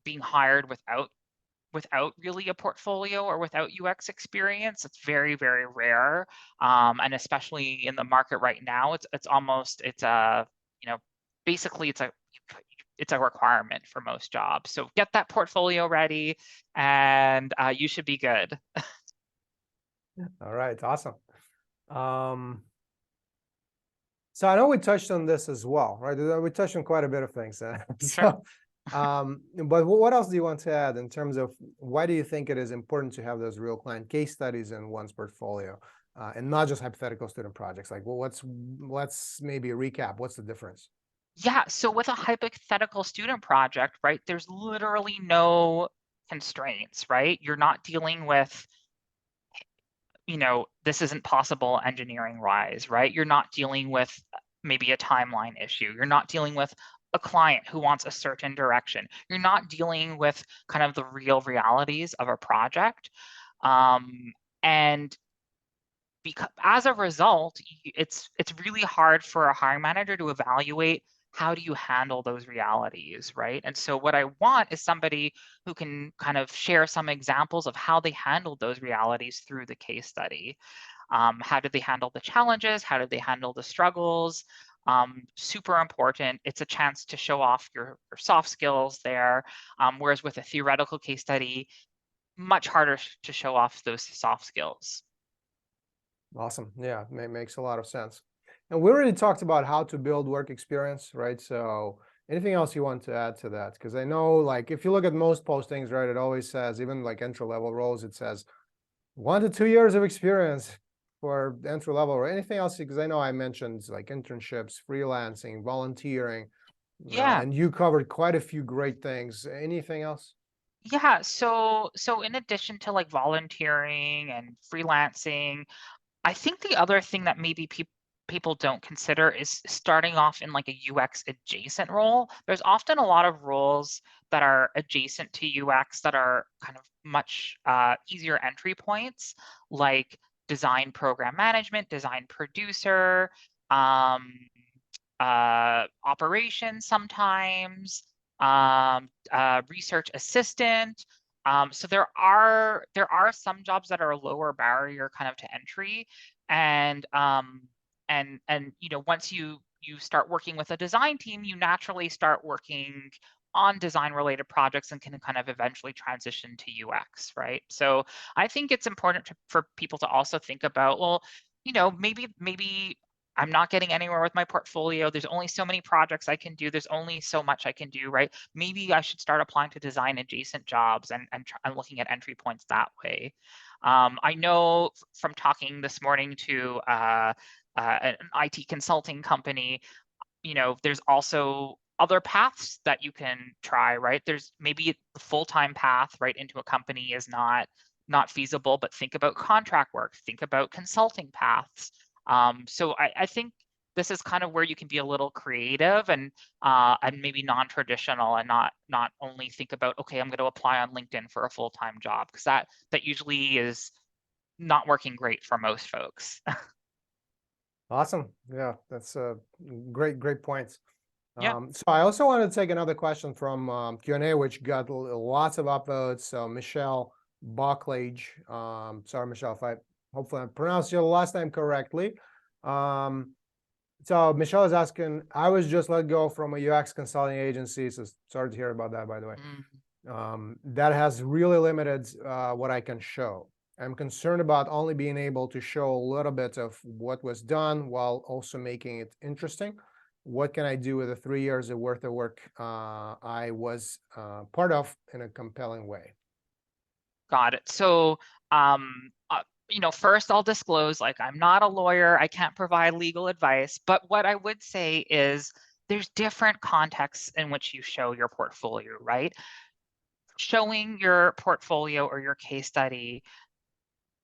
being hired without really a portfolio or without UX experience. It's very rare, and especially in the market right now, it's almost basically it's a requirement for most jobs. So get that portfolio ready, and you should be good. All right, awesome. So I know we touched on this as well, right? We touched on quite a bit of things. Sure. But what else do you want to add in terms of why do you think it is important to have those real client case studies in one's portfolio, and not just hypothetical student projects? Like, well, let's maybe recap. What's the difference? Yeah, so with a hypothetical student project, right, there's literally no constraints, right? You're not dealing with, this isn't possible engineering wise, right? You're not dealing with maybe a timeline issue. You're not dealing with a client who wants a certain direction. You're not dealing with kind of the real realities of a project. And because as a result, it's really hard for a hiring manager to evaluate how do you handle those realities, right? And so what I want is somebody who can kind of share some examples of how they handled those realities through the case study. How did they handle the challenges? How did they handle the struggles? Super important. It's a chance to show off your soft skills there. Whereas with a theoretical case study, much harder to show off those soft skills. Awesome. Yeah, makes a lot of sense. And we already talked about how to build work experience, right? So anything else you want to add to that? Because I know, like, if you look at most postings, right, it always says, even like entry-level roles, it says 1 to 2 years of experience for entry level, or anything else. Because I know I mentioned like internships, freelancing, volunteering, Yeah. and you covered quite a few great things. Anything else? Yeah, so in addition to like volunteering and freelancing, I think the other thing that maybe people don't consider is starting off in like a UX adjacent role. There's often a lot of roles that are adjacent to UX that are kind of much easier entry points, like design program management, design producer, um, operations sometimes, research assistant. So there are some jobs that are a lower barrier kind of to entry, and once you start working with a design team, you naturally start working on design related projects and can kind of eventually transition to UX, right? So I think it's important for people to also think about, well, maybe I'm not getting anywhere with my portfolio. There's only so many projects I can do. There's only so much I can do, right? Maybe I should start applying to design adjacent jobs and looking at entry points that way. I know from talking this morning to an IT consulting company, there's also other paths that you can try, right? There's maybe the full-time path right into a company is not feasible, but think about contract work, think about consulting paths. So I think this is kind of where you can be a little creative and maybe non-traditional, and not only think about, okay, I'm going to apply on LinkedIn for a full-time job, because that usually is not working great for most folks. Awesome. Yeah, that's a great points. Yeah. So I also wanted to take another question from Q&A, which got lots of upvotes. So Michelle Bucklage, sorry, Michelle, if hopefully I pronounced your last name correctly. So Michelle is asking, I was just let go from a UX consulting agency. So sorry to hear about that, by the way. That has really limited what I can show. I'm concerned about only being able to show a little bit of what was done while also making it interesting. What can I do with the 3 years of worth of work I was part of in a compelling way? Got it. So, first I'll disclose, like, I'm not a lawyer. I can't provide legal advice. But what I would say is there's different contexts in which you show your portfolio, right? Showing your portfolio or your case study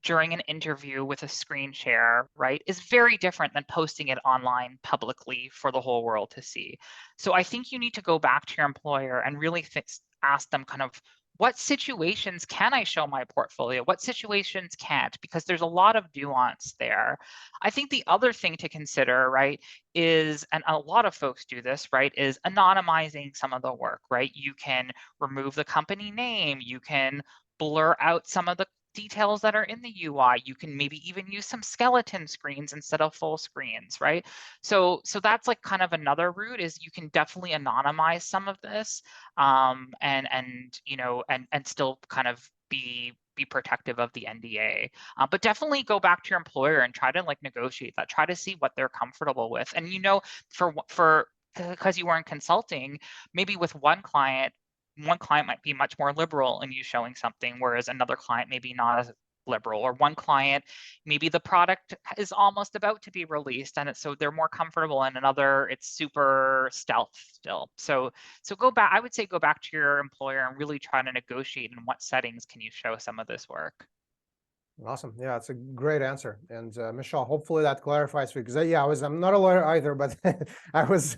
during an interview with a screen share, right, is very different than posting it online publicly for the whole world to see. So I think you need to go back to your employer and really ask them kind of, what situations can I show my portfolio? What situations can't? Because there's a lot of nuance there. I think the other thing to consider, right, is, and a lot of folks do this, right, is anonymizing some of the work, right? You can remove the company name, you can blur out some of the details that are in the UI. You can maybe even use some skeleton screens instead of full screens, right? So that's like kind of another route, is you can definitely anonymize some of this, and still kind of be protective of the NDA. But definitely go back to your employer and try to like negotiate that. Try to see what they're comfortable with. And for because you were in consulting, maybe with one client might be much more liberal in you showing something, whereas another client maybe not as liberal, or one client, maybe the product is almost about to be released and so they're more comfortable, and another, it's super stealth still. So go back, I would say go back to your employer and really try to negotiate in what settings can you show some of this work. Awesome. Yeah, it's a great answer. And Michelle, hopefully that clarifies for you. Because yeah, I'm not a lawyer either, but I was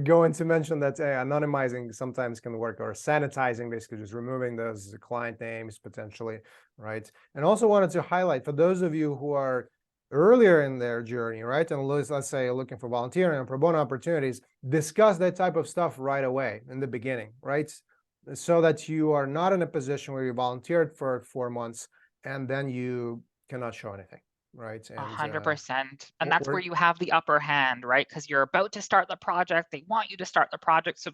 going to mention that anonymizing sometimes can work, or sanitizing, basically just removing those client names potentially, right? And also wanted to highlight for those of you who are earlier in their journey, right? And let's say looking for volunteering and pro bono opportunities, discuss that type of stuff right away in the beginning, right? So that you are not in a position where you volunteered for 4 months and then you cannot show anything, right? And 100%. And that's we're where you have the upper hand, right? Because you're about to start the project. They want you to start the project. So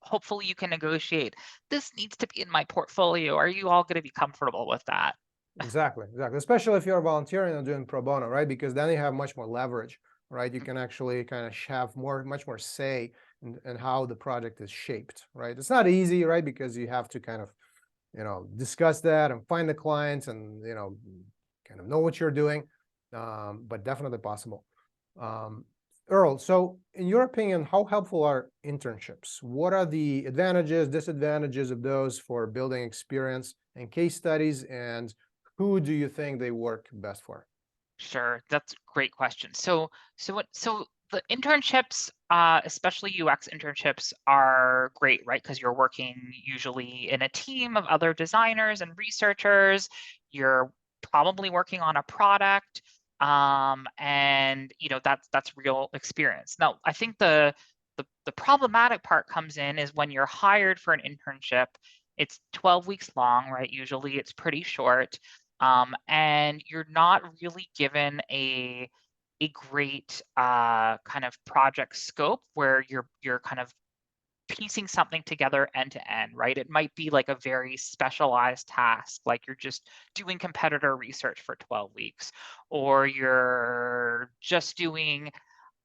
hopefully you can negotiate. This needs to be in my portfolio. Are you all going to be comfortable with that? exactly, especially if you're volunteering and doing pro bono, right? Because then you have much more leverage, right? You can actually kind of have much more say in how the project is shaped, right? It's not easy, right? Because you have to kind of, discuss that and find the clients and, kind of know what you're doing, but definitely possible. Earl, so in your opinion, how helpful are internships? What are the advantages, disadvantages of those for building experience and case studies, and who do you think they work best for? Sure, that's a great question. So the internships, especially UX internships, are great, right? Because you're working usually in a team of other designers and researchers. You're probably working on a product, and that's real experience. Now, I think the problematic part comes in is when you're hired for an internship. It's 12 weeks long, right? Usually, it's pretty short, and you're not really given a great kind of project scope where you're kind of piecing something together end to end, right? It might be like a very specialized task, like you're just doing competitor research for 12 weeks, or you're just doing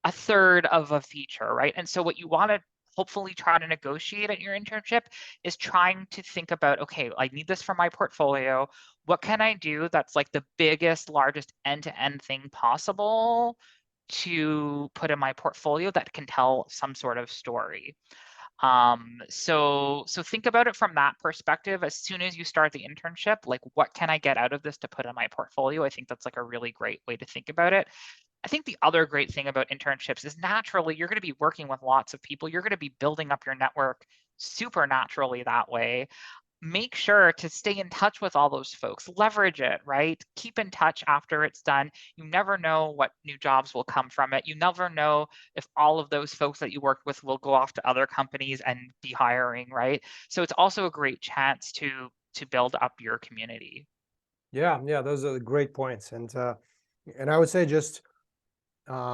a third of a feature, right? And so what you want to hopefully try to negotiate at your internship is trying to think about, okay, I need this for my portfolio. What can I do that's like the biggest, largest end-to-end thing possible to put in my portfolio that can tell some sort of story? So think about it from that perspective. As soon as you start the internship, like, what can I get out of this to put in my portfolio? I think that's like a really great way to think about it. I think the other great thing about internships is naturally you're going to be working with lots of people. You're going to be building up your network super naturally that way. make sure to stay in touch with all those folks, leverage it, right? Keep in touch after it's done. You never know what new jobs will come from it. You never know if all of those folks that you worked with will go off to other companies and be hiring, right? So it's also a great chance to build up your community. Yeah, yeah, those are the great points. And I would say just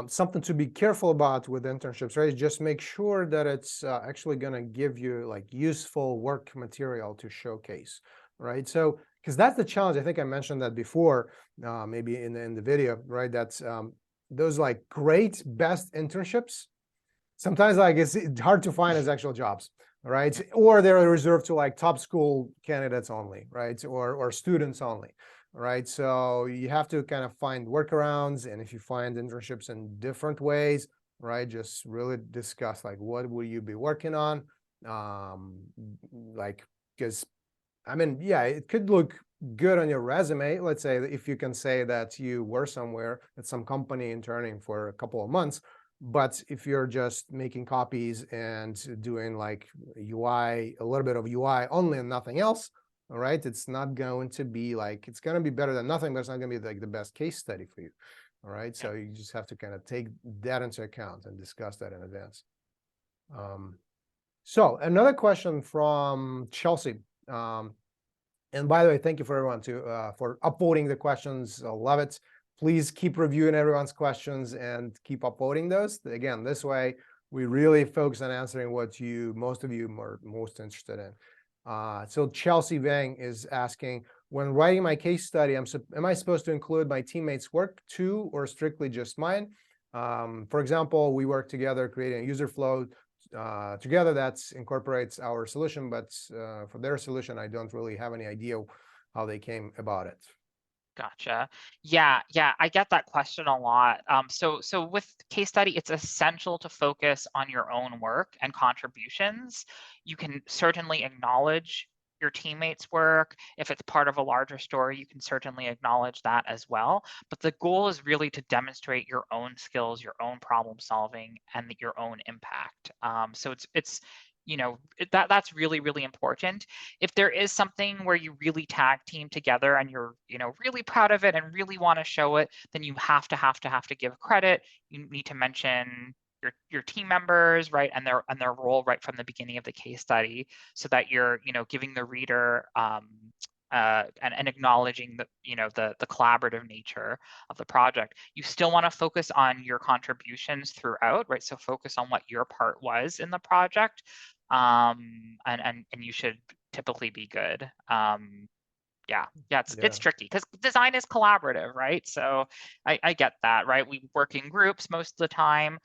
something to be careful about with internships, right? Just make sure that it's actually going to give you like useful work material to showcase, right? So, because that's the challenge. I think I mentioned that before, maybe in the video, right? That's those like great best internships. Sometimes like it's hard to find as actual jobs, right? Or they're reserved to like top school candidates only, right? Or students only, right? So you have to kind of find workarounds, and if you find internships in different ways, right, just really discuss like what will you be working on, like because I mean, yeah, it could look good on your resume. Let's say that if you can say that you were somewhere at some company interning for a couple of months, but if you're just making copies and doing like UI, a little bit of UI only and nothing else, all right, it's not going to be like, it's going to be better than nothing, but it's not going to be like the best case study for you. All right. So you just have to kind of take that into account and discuss that in advance. So another question from Chelsea. And by the way, thank you for everyone for upvoting the questions. I love it. Please keep reviewing everyone's questions and keep upvoting those. Again, this way we really focus on answering what most of you are most interested in. So Chelsea Vang is asking, when writing my case study, am I supposed to include my teammates' work too, or strictly just mine? For example, we work together creating a user flow together that incorporates our solution, but for their solution, I don't really have any idea how they came about it. Gotcha. Yeah, I get that question a lot. So with case study, it's essential to focus on your own work and contributions. You can certainly acknowledge your teammates' work. If it's part of a larger story, you can certainly acknowledge that as well. But the goal is really to demonstrate your own skills, your own problem solving, and your own impact. So it's that's really, really important. If there is something where you really tag team together and you're really proud of it and really want to show it, then you have to give credit. You need to mention your team members, right, and their role right from the beginning of the case study, so that you're giving the reader and acknowledging the collaborative nature of the project. You still want to focus on your contributions throughout, right? So focus on what your part was in the project, and you should typically be good. Yeah, it's tricky because design is collaborative, right? So I get that, right? We work in groups most of the time,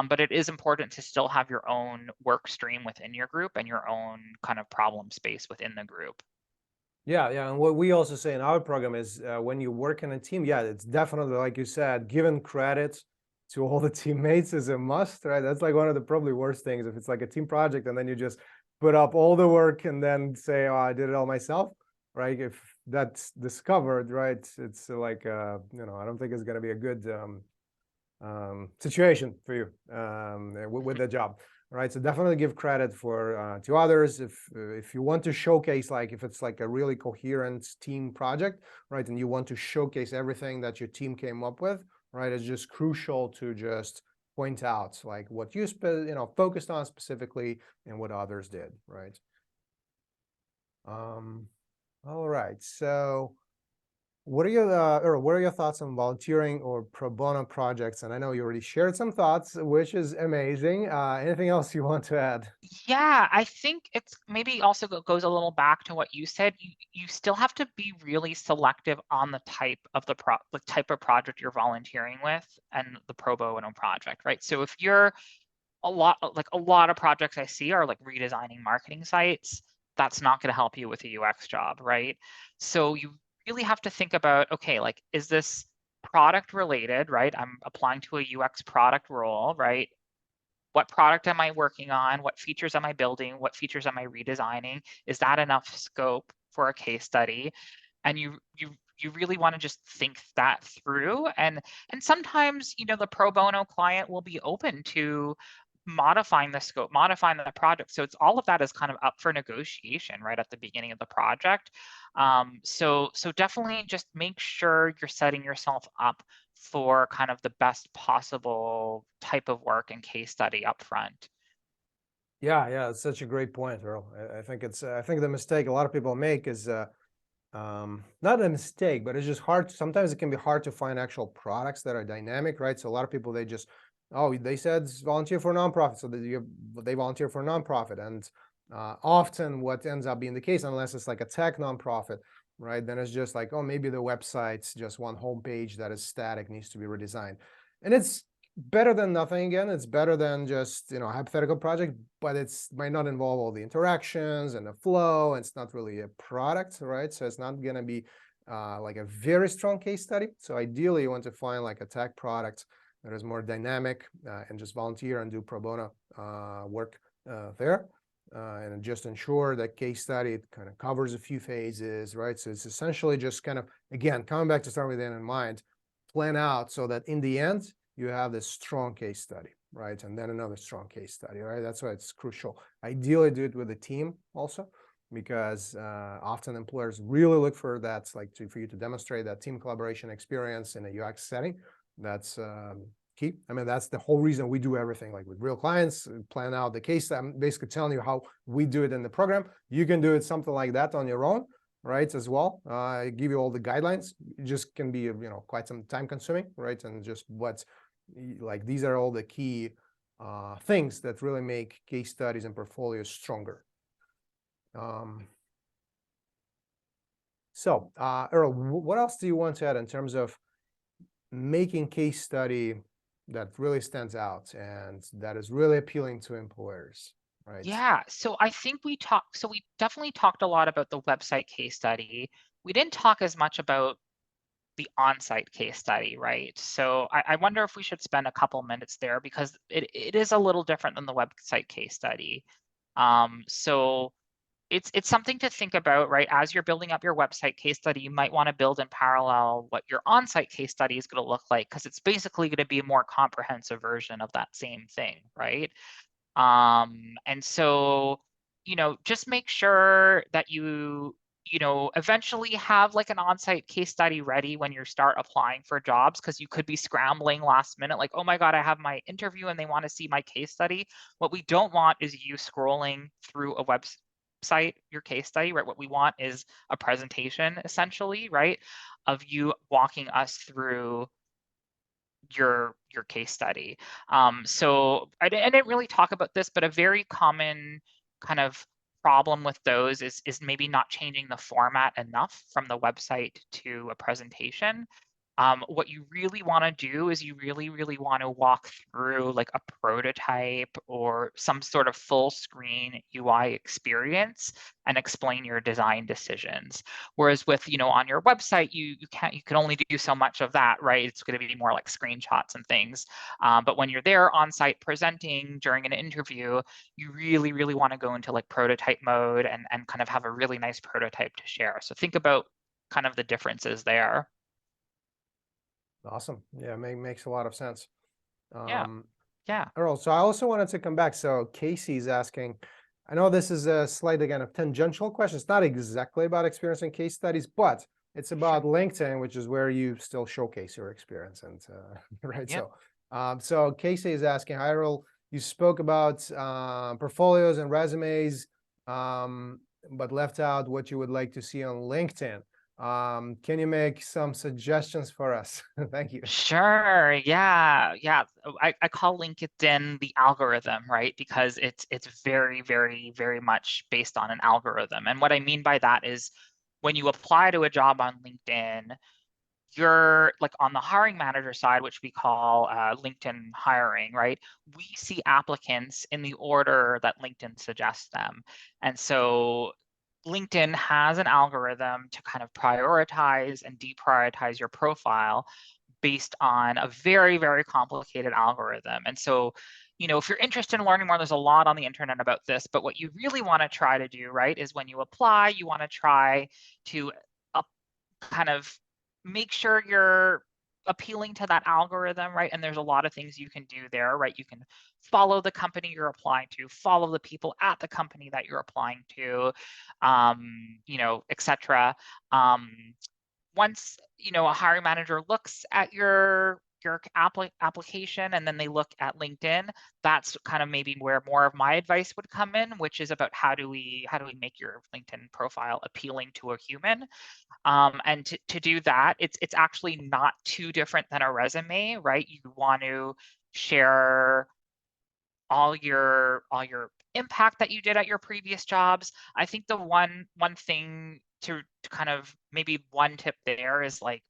but it is important to still have your own work stream within your group and your own kind of problem space within the group. Yeah, and what we also say in our program is when you work in a team, yeah, it's definitely, like you said, giving credit to all the teammates is a must, right? That's like one of the probably worst things if it's like a team project and then you just put up all the work and then say, oh, I did it all myself, right? If that's discovered, right, it's like, I don't think it's going to be a good situation for you with the job. Right, so definitely give credit to others if you want to showcase, like if it's like a really coherent team project, right, and you want to showcase everything that your team came up with, right, it's just crucial to just point out like what you focused on specifically and what others did, right? All right, so what are your thoughts on volunteering or pro bono projects? And I know you already shared some thoughts, which is amazing. Anything else you want to add? Yeah, I think it's maybe also goes a little back to what you said. You still have to be really selective on the type of the type of project you're volunteering with and the pro bono project, right? So if you're a lot of projects I see are like redesigning marketing sites, that's not going to help you with a UX job, right? So you really have to think about, okay, like, is this product related, right? I'm applying to a UX product role, right? What product am I working on? What features am I building? What features am I redesigning? Is that enough scope for a case study? And you really want to just think that through. And sometimes, the pro bono client will be open to modifying the scope, modifying the project. So it's all of that is kind of up for negotiation right at the beginning of the project. So definitely just make sure you're setting yourself up for kind of the best possible type of work and case study up front. Yeah, it's such a great point, Earl. I think it's I think the mistake a lot of people make is not a mistake, but it's just hard. Sometimes it can be hard to find actual products that are dynamic, right? So a lot of people, they just, oh, they said volunteer for a nonprofit, so they volunteer for a nonprofit. And often what ends up being the case, unless it's like a tech nonprofit, right? Then it's just like, oh, maybe the website's just one homepage that is static, needs to be redesigned. And it's better than nothing. Again, it's better than just, a hypothetical project, but it's might not involve all the interactions and the flow, and it's not really a product, right? So it's not going to be like a very strong case study. So ideally you want to find like a tech product that is more dynamic, and just volunteer and do pro bono work there, and just ensure that case study, it kind of covers a few phases, right? So it's essentially just kind of, again, coming back to start with the end in mind, plan out so that in the end you have this strong case study, right? And then another strong case study, right? That's why it's crucial. Ideally do it with a team also, because often employers really look for that, like for you to demonstrate that team collaboration experience in a UX setting. That's key. I mean, that's the whole reason we do everything like with real clients, plan out the case. I'm basically telling you how we do it in the program. You can do it something like that on your own, right, as well. I give you all the guidelines. It just can be, quite some time consuming, right? And just what's like, these are all the key things that really make case studies and portfolios stronger. So Earl, what else do you want to add in terms of making case study that really stands out and that is really appealing to employers, right? Yeah, so I think we definitely talked a lot about the website case study. We didn't talk as much about the on-site case study, right? So I wonder if we should spend a couple minutes there because it is a little different than the website case study. So it's something to think about, right? As you're building up your website case study, you might want to build in parallel what your on-site case study is going to look like, because it's basically going to be a more comprehensive version of that same thing, right? And so, just make sure that you eventually have like an on-site case study ready when you start applying for jobs, because you could be scrambling last minute, like, oh my God, I have my interview and they want to see my case study. What we don't want is you scrolling through a website, your case study, right? What we want is a presentation, essentially, right? Of you walking us through your case study. So I didn't really talk about this, but a very common kind of problem with those is maybe not changing the format enough from the website to a presentation. What you really want to do is you really, really want to walk through like a prototype or some sort of full screen UI experience and explain your design decisions. Whereas with, on your website, you can only do so much of that, right? It's going to be more like screenshots and things. But when you're there on site presenting during an interview, you really, really want to go into like prototype mode and kind of have a really nice prototype to share. So think about kind of the differences there. Awesome. Yeah, makes a lot of sense. Yeah. Yeah. Earl, so I also wanted to come back. So Casey's asking, I know this is a slight, again, a tangential question. It's not exactly about experience in case studies, but it's about LinkedIn, which is where you still showcase your experience. And right. Yep. So Casey is asking, hi, Earl, you spoke about portfolios and resumes, but left out what you would like to see on LinkedIn. Can you make some suggestions for us? Thank you. Sure. Yeah. Yeah. I call LinkedIn the algorithm, right? Because it's very, very, very much based on an algorithm. And what I mean by that is when you apply to a job on LinkedIn, you're like on the hiring manager side, which we call LinkedIn hiring, right? We see applicants in the order that LinkedIn suggests them. And so LinkedIn has an algorithm to kind of prioritize and deprioritize your profile based on a very, very complicated algorithm. And so, if you're interested in learning more, there's a lot on the internet about this, but what you really want to try to do, right, is when you apply, you want to try to kind of make sure you're appealing to that algorithm, right? And there's a lot of things you can do there, right? You can follow the company you're applying to, follow the people at the company that you're applying to, you know, etc. Once, you know, a hiring manager looks at your application and then they look at LinkedIn, that's kind of maybe where more of my advice would come in, which is about how do we make your LinkedIn profile appealing to a human. And to do that, it's actually not too different than a resume, right? You want to share all your impact that you did at your previous jobs. I think the one thing to kind of maybe one tip there is like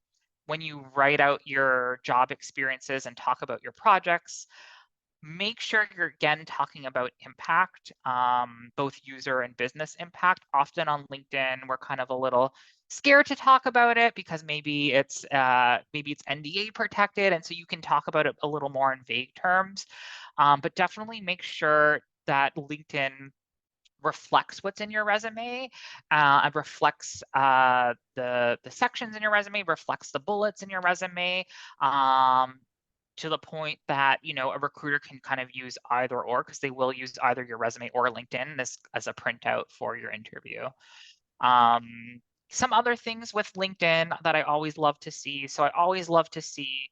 when you write out your job experiences and talk about your projects, make sure you're again talking about impact, both user and business impact. Often on LinkedIn, we're kind of a little scared to talk about it because maybe it's NDA protected, and so you can talk about it a little more in vague terms. But definitely make sure that LinkedIn reflects what's in your resume, and reflects the sections in your resume, reflects the bullets in your resume, to the point that, you know, a recruiter can kind of use either or, because they will use either your resume or LinkedIn as a printout for your interview. Some other things with LinkedIn that I always love to see. So I always love to see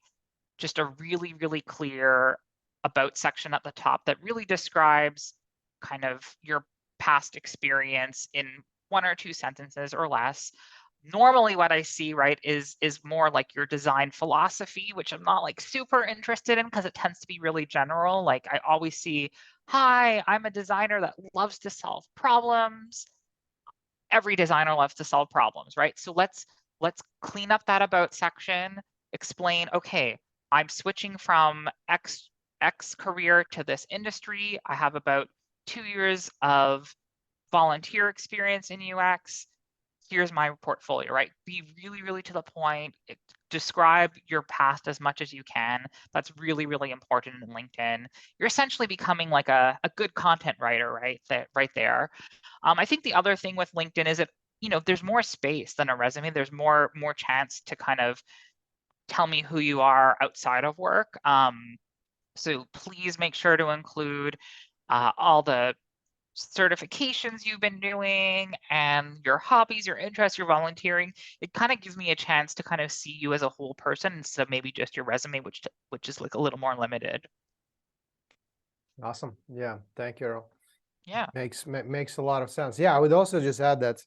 just a really, really clear about section at the top that really describes kind of your past experience in 1 or 2 sentences or less. Normally what I see, right, is more like your design philosophy, which I'm not like super interested in because it tends to be really general. Like I always see, hi, I'm a designer that loves to solve problems. Every designer loves to solve problems, right? So let's clean up that about section, explain, okay, I'm switching from X career to this industry. I have about 2 years of volunteer experience in UX. Here's my portfolio, right? Be really, really to the point. Describe your past as much as you can. That's really, really important in LinkedIn. You're essentially becoming like a good content writer, right? Right there. I think the other thing with LinkedIn is that, you know, there's more space than a resume. There's more chance to kind of tell me who you are outside of work. So please make sure to include all the certifications you've been doing and your hobbies, your interests, your volunteering. It kind of gives me a chance to kind of see you as a whole person instead of maybe just your resume, which is like a little more limited. Awesome. Yeah. Thank you, Earl. Yeah. Makes a lot of sense. Yeah, I would also just add that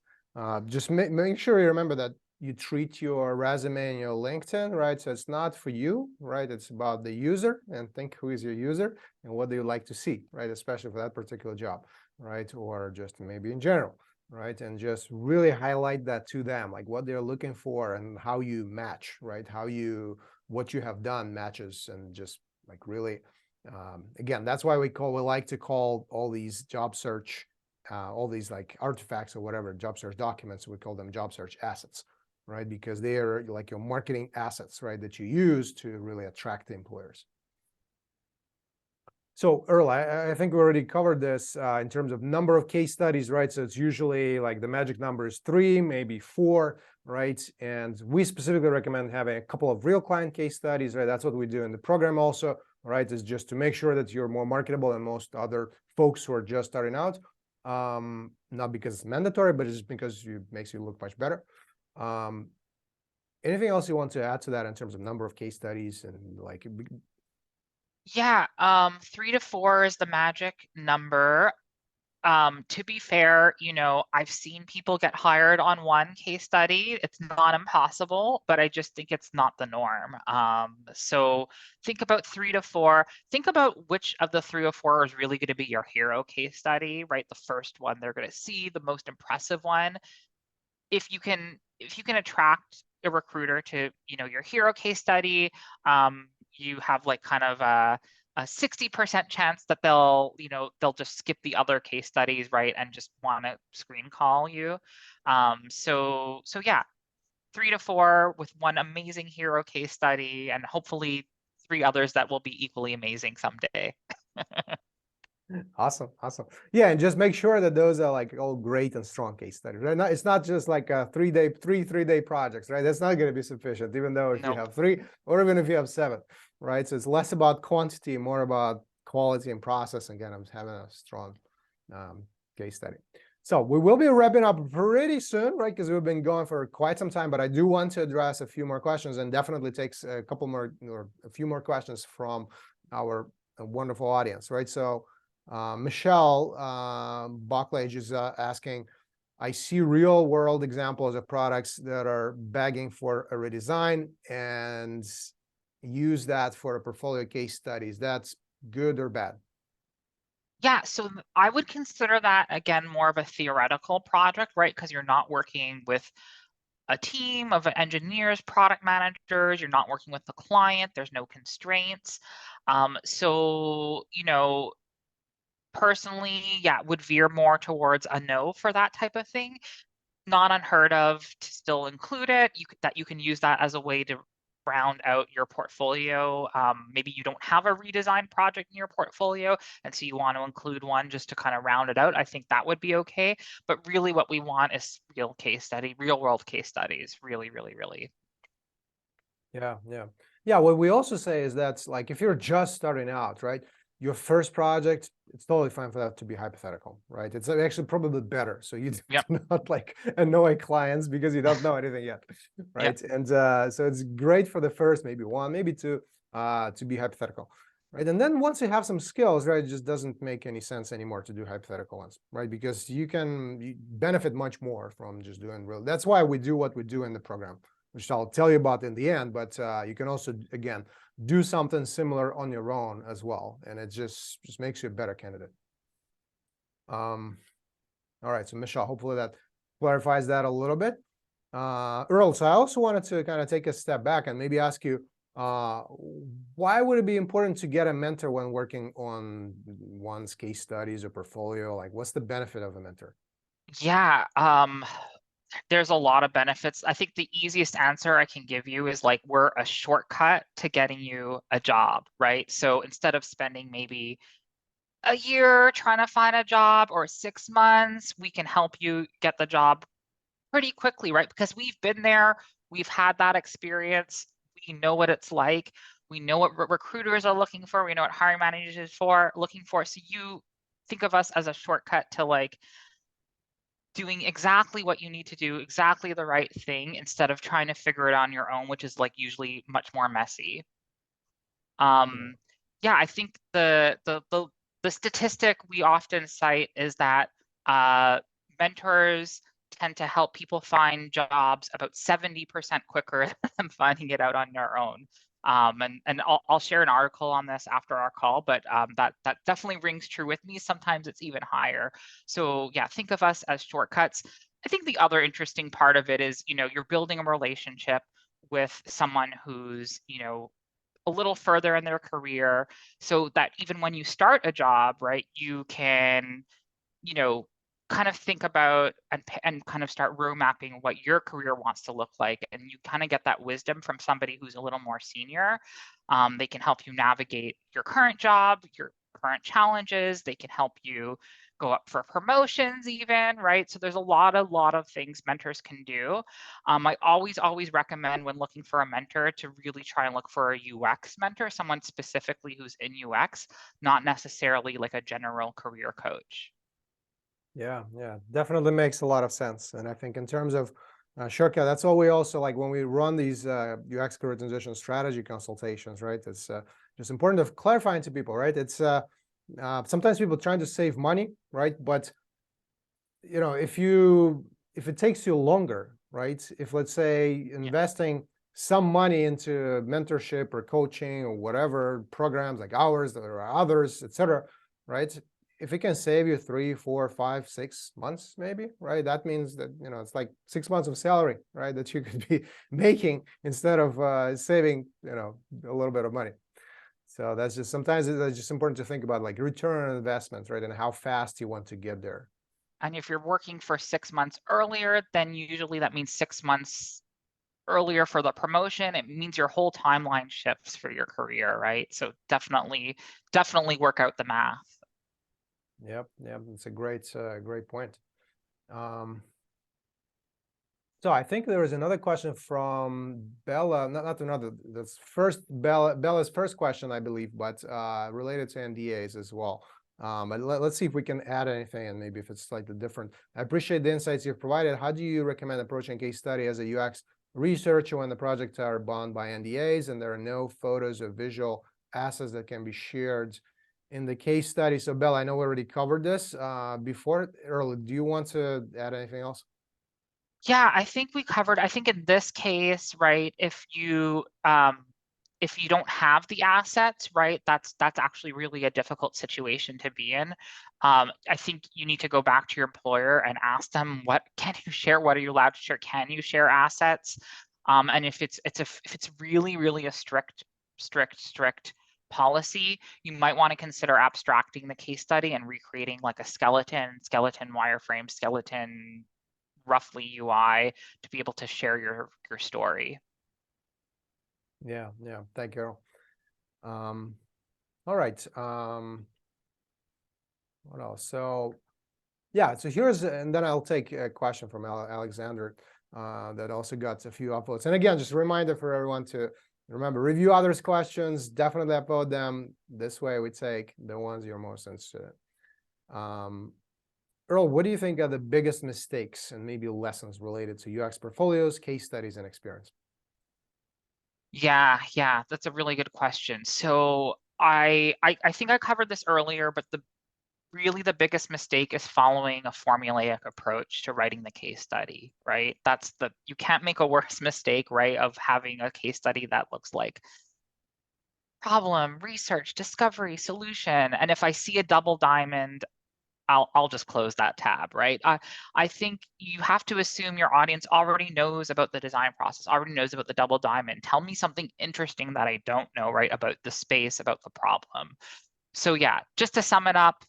just make sure you remember that you treat your resume and your LinkedIn, right? So it's not for you, right? It's about the user, and think who is your user and what do you like to see, right? Especially for that particular job, right? Or just maybe in general, right? And just really highlight that to them, like what they're looking for and how you match, right? What you have done matches, and just like really again, that's why we like to call all these job search, all these like artifacts or whatever, job search documents, we call them job search assets, right? Because they are like your marketing assets, right? That you use to really attract the employers. So Earl, I think we already covered this in terms of number of case studies, right? So it's usually like the magic number is 3, maybe 4, right? And we specifically recommend having a couple of real client case studies, right? That's what we do in the program also, right? Is just to make sure that you're more marketable than most other folks who are just starting out. Not because it's mandatory, but just because it makes you look much better. Anything else you want to add to that in terms of number of case studies and like? Yeah, 3 to 4 is the magic number. To be fair, you know, I've seen people get hired on 1 case study. It's not impossible, but I just think it's not the norm. So think about 3 to 4. Think about which of the 3 or 4 is really going to be your hero case study, right? The first one they're going to see, the most impressive one. If you can attract a recruiter to, you know, your hero case study, you have like kind of a 60% chance that they'll just skip the other case studies, right, and just want to screen call you. So yeah, 3 to 4 with 1 amazing hero case study, and hopefully 3 others that will be equally amazing someday. Awesome, awesome. Yeah, and just make sure that those are like all great and strong case studies, right? It's not just like a 3-day projects, right? That's not going to be sufficient, even though if you Nope. have 3 or even if you have 7, right? So it's less about quantity, more about quality and process. Again, I'm having a strong case study. So we will be wrapping up pretty soon, right? Because we've been going for quite some time, but I do want to address a few more questions, and definitely takes a couple more or a few more questions from our wonderful audience, right? So Michelle Bocklage is asking, I see real world examples of products that are begging for a redesign and use that for a portfolio case studies. That's good or bad? Yeah, so I would consider that again more of a theoretical project, right? Because you're not working with a team of engineers, product managers, you're not working with the client, there's no constraints. So, personally, yeah, would veer more towards a no for that type of thing. Not unheard of to still include it. That you can use that as a way to round out your portfolio. Maybe you don't have a redesign project in your portfolio, and so you want to include one just to kind of round it out. I think that would be okay. But really, what we want is real world case studies. Really, really, really. Yeah, yeah. Yeah, what we also say is that's like if you're just starting out, right? Your first project, it's totally fine for that to be hypothetical, right? It's actually probably better. So you do Yep. not like annoy clients because you don't know anything yet, Yep. right? And so it's great for the first, maybe 1, maybe 2, to be hypothetical, right? And then once you have some skills, right, it just doesn't make any sense anymore to do hypothetical ones, right? Because you benefit much more from just doing real. That's why we do what we do in the program, which I'll tell you about in the end, but you can also, again, do something similar on your own as well, and it just makes you a better candidate. All right, so Michelle, hopefully that clarifies that a little bit. Earl, so I also wanted to kind of take a step back and maybe ask you, why would it be important to get a mentor when working on one's case studies or portfolio? Like, what's the benefit of a mentor? Yeah. There's a lot of benefits. I think the easiest answer I can give you is like we're a shortcut to getting you a job, right? So instead of spending maybe a year trying to find a job or 6 months, we can help you get the job pretty quickly, right? Because we've been there, we've had that experience, we know what it's like, we know what recruiters are looking for, we know what hiring managers are looking for. So you think of us as a shortcut to like doing exactly what you need to do, exactly the right thing, instead of trying to figure it on your own, which is like usually much more messy. Yeah. Yeah, I think the statistic we often cite is that mentors tend to help people find jobs about 70% quicker than finding it out on their own. And I'll share an article on this after our call, but that definitely rings true with me. Sometimes it's even higher. So yeah, think of us as shortcuts. I think the other interesting part of it is, you're building a relationship with someone who's, a little further in their career, so that even when you start a job, right, you can, you know, kind of think about and kind of start road mapping what your career wants to look like, and you kind of get that wisdom from somebody who's a little more senior. They can help you navigate your current job, your current challenges. They can help you go up for promotions even, right? So there's a lot of things mentors can do. I always recommend when looking for a mentor to really try and look for a UX mentor, someone specifically who's in UX, not necessarily like a general career coach. Yeah, yeah, definitely makes a lot of sense. And I think in terms of shortcut, that's all we also like when we run these UX career transition strategy consultations, right? It's just important to clarifying to people, right? It's sometimes people trying to save money, right? But if it takes you longer, right? If let's say Yeah. investing some money into mentorship or coaching or whatever programs like ours or others, etc., right? If it can save you 3, 4, 5, 6 months, maybe, right? That means that it's like 6 months of salary, right? That you could be making instead of saving, a little bit of money. So that's just sometimes it's just important to think about like return on investment, right? And how fast you want to get there. And if you're working for 6 months earlier, then usually that means 6 months earlier for the promotion. It means your whole timeline shifts for your career, right? So definitely work out the math. Yep, yep, it's a great point. So I think there is another question from Bella, not another, that's Bella's first question, I believe, but related to NDAs as well. But let's see if we can add anything, and maybe if it's slightly different. I appreciate the insights you've provided. How do you recommend approaching case study as a UX researcher when the projects are bound by NDAs and there are no photos or visual assets that can be shared in the case study? So Bella, I know we already covered this before. Earl, do you want to add anything else? Yeah, I think we covered, I think in this case, right, if you don't have the assets, right, that's actually really a difficult situation to be in. I think you need to go back to your employer and ask them, what can you share? What are you allowed to share? Can you share assets? And if it's really a strict policy, you might want to consider abstracting the case study and recreating like a skeleton wireframe, skeleton roughly UI to be able to share your story. Yeah, thank you. All right. What else? So yeah, so and then I'll take a question from Alexander that also got a few upvotes. And again, just a reminder for everyone to remember, review others' questions, definitely upvote them. This way we take the ones you're most interested in. Earl, what do you think are the biggest mistakes and maybe lessons related to UX portfolios, case studies, and experience? Yeah, that's a really good question. So I think I covered this earlier, but really the biggest mistake is following a formulaic approach to writing the case study, right? You can't make a worse mistake, right, of having a case study that looks like problem, research, discovery, solution. And if I see a double diamond, I'll just close that tab, right? I think you have to assume your audience already knows about the design process, already knows about the double diamond. Tell me something interesting that I don't know, right, about the space, about the problem. So yeah, just to sum it up,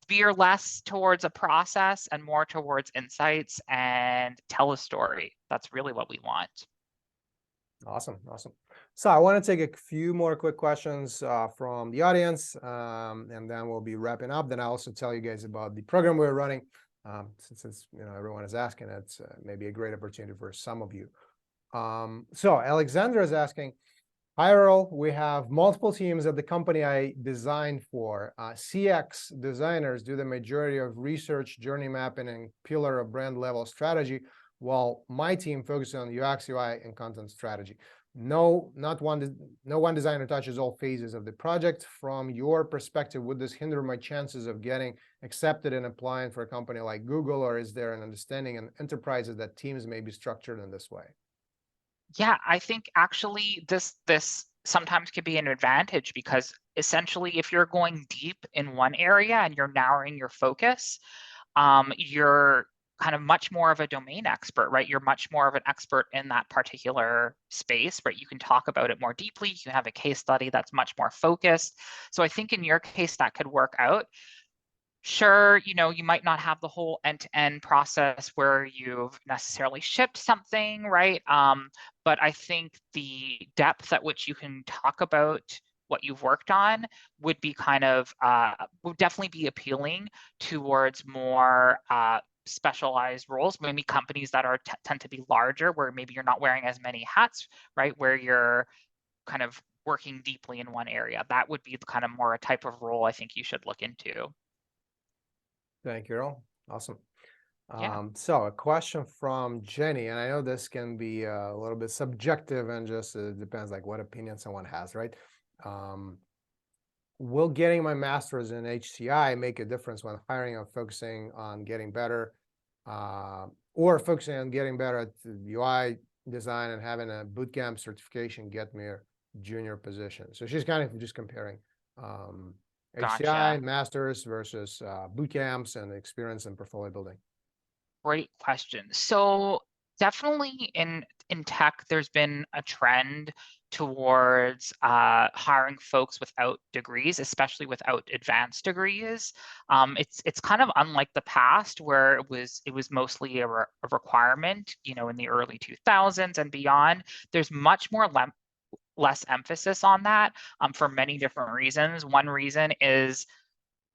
veer less towards a process and more towards insights and tell a story. That's really what we want. Awesome. So I want to take a few more quick questions from the audience, and then we'll be wrapping up. Then I'll also tell you guys about the program we're running, since everyone is asking. It's maybe a great opportunity for some of you. So Alexandra is asking, hi Earl, we have multiple teams at the company I designed for. CX designers do the majority of research, journey mapping, and pillar of brand level strategy, while my team focuses on UX, UI, and content strategy. No one designer touches all phases of the project. From your perspective, would this hinder my chances of getting accepted and applying for a company like Google, or is there an understanding in enterprises that teams may be structured in this way? Yeah, I think actually this sometimes could be an advantage because essentially if you're going deep in one area and you're narrowing your focus, you're kind of much more of a domain expert, right? You're much more of an expert in that particular space, right? You can talk about it more deeply. You can have a case study that's much more focused. So I think in your case that could work out. Sure, you might not have the whole end-to-end process where you've necessarily shipped something, right? But I think the depth at which you can talk about what you've worked on would be would definitely be appealing towards more specialized roles, maybe companies that tend to be larger, where maybe you're not wearing as many hats, right? Where you're kind of working deeply in one area. That would be kind of more a type of role I think you should look into. Thank you, Earl. Awesome. Yeah. So a question from Jenny, and I know this can be a little bit subjective and just depends like what opinion someone has, right? Will getting my master's in HCI make a difference when hiring or focusing on getting better, or focusing on getting better at UI design and having a bootcamp certification get me a junior position? So she's kind of just comparing HCI, Gotcha. masters versus boot camps and experience in portfolio building. Great question. So definitely in tech, there's been a trend towards hiring folks without degrees, especially without advanced degrees. It's kind of unlike the past where it was mostly a requirement, in the early 2000s and beyond. There's much more less emphasis on that for many different reasons. One reason is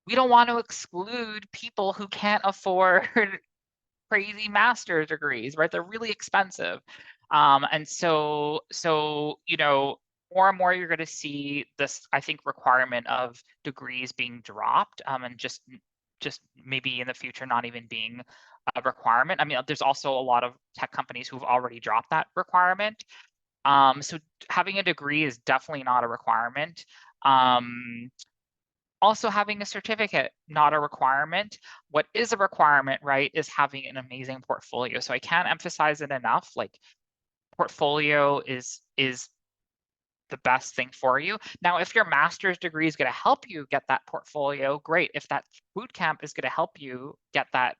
we don't want to exclude people who can't afford crazy master's degrees, right? They're really expensive. And so, more and more you're going to see this, I think, requirement of degrees being dropped, and just maybe in the future not even being a requirement. I mean, there's also a lot of tech companies who've already dropped that requirement. So having a degree is definitely not a requirement. Also having a certificate, not a requirement. What is a requirement, right, is having an amazing portfolio. So I can't emphasize it enough. Like, portfolio is the best thing for you. Now, if your master's degree is going to help you get that portfolio, great. If that boot camp is going to help you get that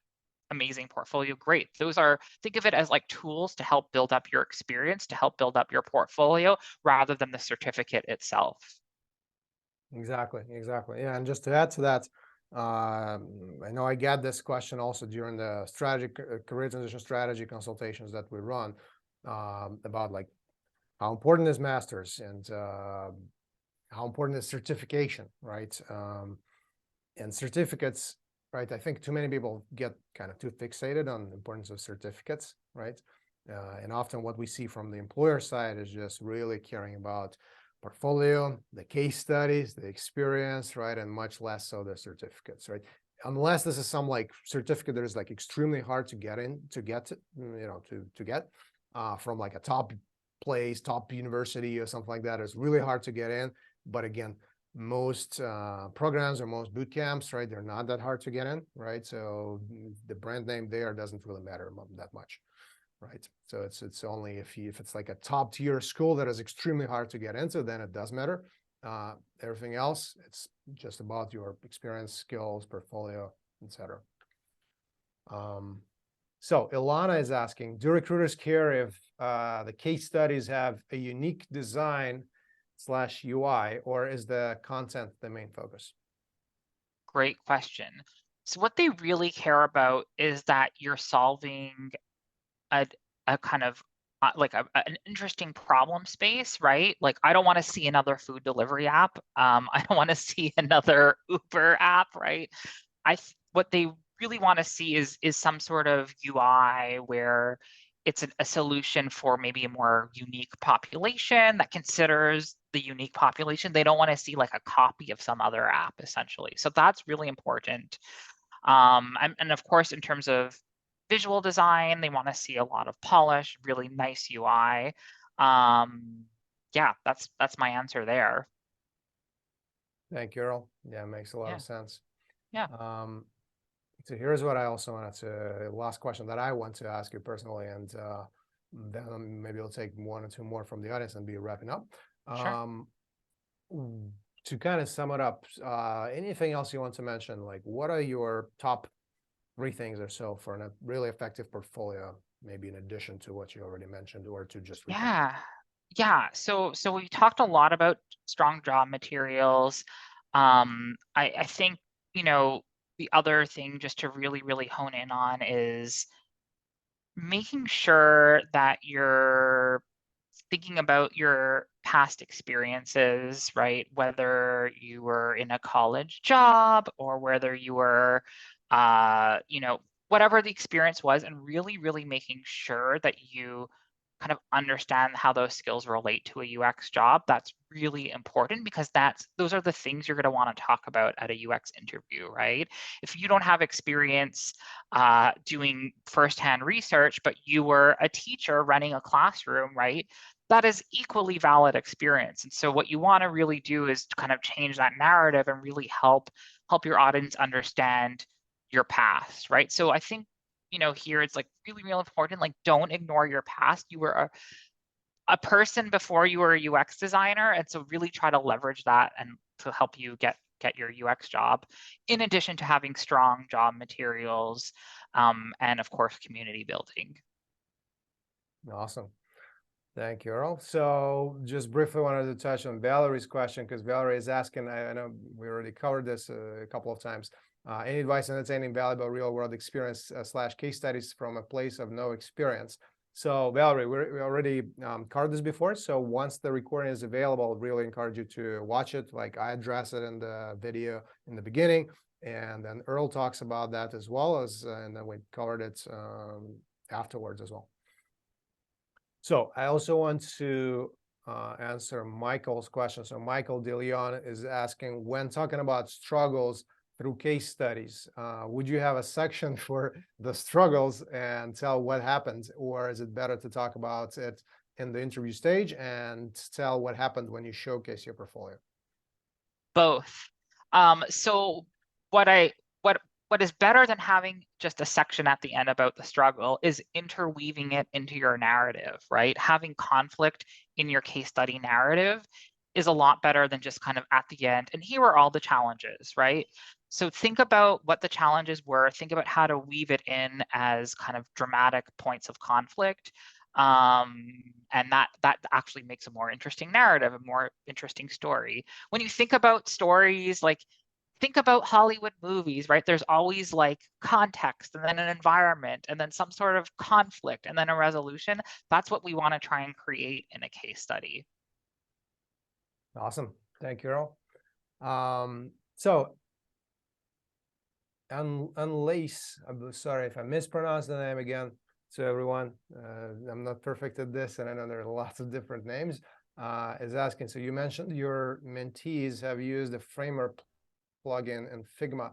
amazing portfolio, great. Those are, think of it as like tools to help build up your experience, to help build up your portfolio, rather than the certificate itself. Exactly. Yeah, and just to add to that, I know I get this question also during the career transition strategy consultations that we run, about like how important is masters, and how important is certification, right? And certificates, right? I think too many people get kind of too fixated on the importance of certificates, right? And often what we see from the employer side is just really caring about portfolio, the case studies, the experience, right? And much less so the certificates, right? Unless this is some like certificate that is like extremely hard to get from like a top place, top university or something like that. It's really hard to get in. But again, most programs or most boot camps, right, they're not that hard to get in, right? So the brand name there doesn't really matter that much, right? So it's only if it's like a top tier school that is extremely hard to get into, then it does matter. Everything else, it's just about your experience, skills, portfolio, etc. So Ilana is asking, do recruiters care if the case studies have a unique design / UI, or is the content the main focus? Great question. So what they really care about is that you're solving a kind of like an interesting problem space, right? Like, I don't want to see another food delivery app. I don't want to see another Uber app, right? What they really want to see is some sort of UI where it's a solution for maybe a more unique population that considers the unique population. They don't want to see like a copy of some other app, essentially. So that's really important. And of course, in terms of visual design, they want to see a lot of polish, really nice UI. Yeah, that's my answer there. Thank you, Earl. Yeah, it makes a lot of sense. Yeah. So here's what I also wanted to, last question that I want to ask you personally, and then maybe I'll take one or two more from the audience and be wrapping up. Sure. To kind of sum it up, anything else you want to mention? Like, what are your top 3 things or so for a really effective portfolio, maybe in addition to what you already mentioned, or to just recap? Yeah. So we talked a lot about strong job materials. I think, the other thing just to really, really hone in on is making sure that you're thinking about your past experiences, right? Whether you were in a college job or whether you were, whatever the experience was, and really, really making sure that you kind of understand how those skills relate to a UX job. That's really important because those are the things you're going to want to talk about at a UX interview, right? If you don't have experience doing firsthand research, but you were a teacher running a classroom, right? That is equally valid experience. And so what you want to really do is to kind of change that narrative and really help your audience understand your past, right? So I think, here it's like really, really important, like, don't ignore your past. You were a person before you were a UX designer. And so really try to leverage that and to help you get your UX job, in addition to having strong job materials, and of course, community building. Awesome. Thank you, Earl. So just briefly wanted to touch on Valerie's question, because Valerie is asking, I know we already covered this a couple of times. Any advice on attaining valuable real world experience / case studies from a place of no experience? So Valerie, we already covered this before. So once the recording is available, I really encourage you to watch it. Like I address it in the video in the beginning. And then Earl talks about that as well as, and then we covered it afterwards as well. So I also want to answer Michael's question. So Michael DeLeon is asking, when talking about struggles through case studies, would you have a section for the struggles and tell what happened, or is it better to talk about it in the interview stage and tell what happened when you showcase your portfolio? Both. So what I what is better than having just a section at the end about the struggle is interweaving it into your narrative, right? Having conflict in your case study narrative is a lot better than just kind of at the end. And here are all the challenges, right? So think about what the challenges were. Think about how to weave it in as kind of dramatic points of conflict. And that actually makes a more interesting narrative, a more interesting story. When you think about stories, like think about Hollywood movies, right? There's always like context and then an environment and then some sort of conflict and then a resolution. That's what we want to try and create in a case study. Awesome. Thank you, Earl. So Unlace, I'm sorry if I mispronounced the name again. To everyone, I'm not perfect at this, and I know there are lots of different names. Is asking, so you mentioned your mentees have used the Framer plugin in Figma.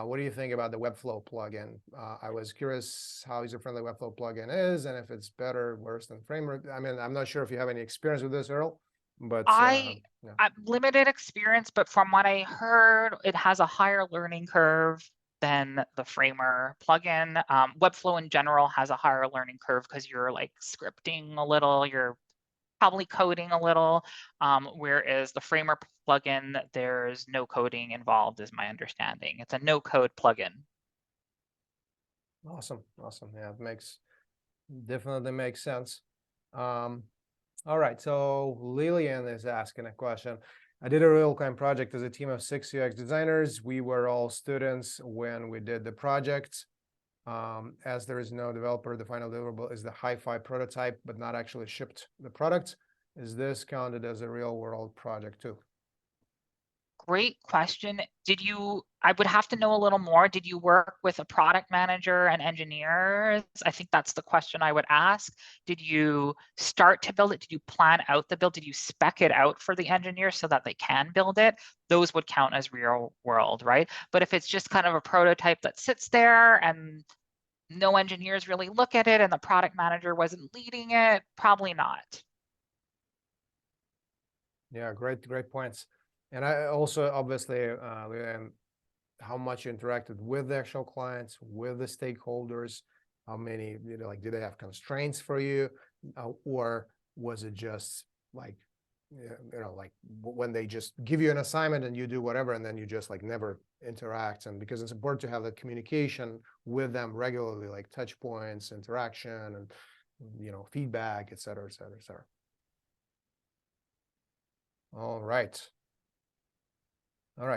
What do you think about the Webflow plugin? I was curious how user-friendly Webflow plugin is, and if it's better, worse than Framer. I mean, I'm not sure if you have any experience with this, Earl, but I yeah. limited experience, but from what I heard, it has a higher learning curve than the Framer plugin. Webflow in general has a higher learning curve because you're like scripting a little, you're probably coding a little, whereas the Framer plugin, there's no coding involved, is my understanding. It's a no-code plugin. Awesome. Yeah, it definitely makes sense. All right, so Lillian is asking a question. I did a real-time project as a team of 6 UX designers. We were all students when we did the project. As there is no developer, the final deliverable is the hi-fi prototype, but not actually shipped the product. Is this counted as a real-world project too? Great question. I would have to know a little more. Did you work with a product manager and engineers? I think that's the question I would ask. Did you start to build it? Did you plan out the build? Did you spec it out for the engineers so that they can build it? Those would count as real world, right? But if it's just kind of a prototype that sits there and no engineers really look at it and the product manager wasn't leading it, probably not. Yeah, great points. And I also obviously how much you interacted with the actual clients, with the stakeholders, how many, like, did they have constraints for you, or was it just like, like when they just give you an assignment and you do whatever, and then you just like never interact? And because it's important to have the communication with them regularly, like touch points, interaction, and feedback, et cetera, et cetera, et cetera. All right.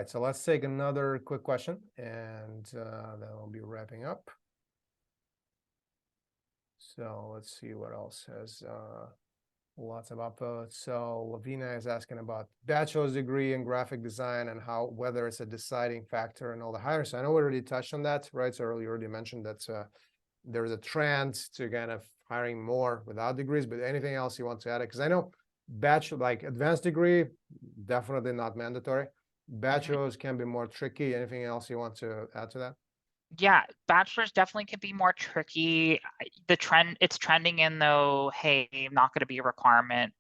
So let's take another quick question, and then we'll be wrapping up. So let's see what else has lots of upvotes. So Lavina is asking about bachelor's degree in graphic design and whether it's a deciding factor in all the hires. So I know we already touched on that, right? So earlier you already mentioned that there's a trend to kind of hiring more without degrees, but anything else you want to add? Because I know bachelor, like advanced degree, definitely not mandatory. Bachelor's can be more tricky. Anything else you want to add to that? Yeah, bachelor's definitely can be more tricky. It's trending in though, hey, not going to be a requirement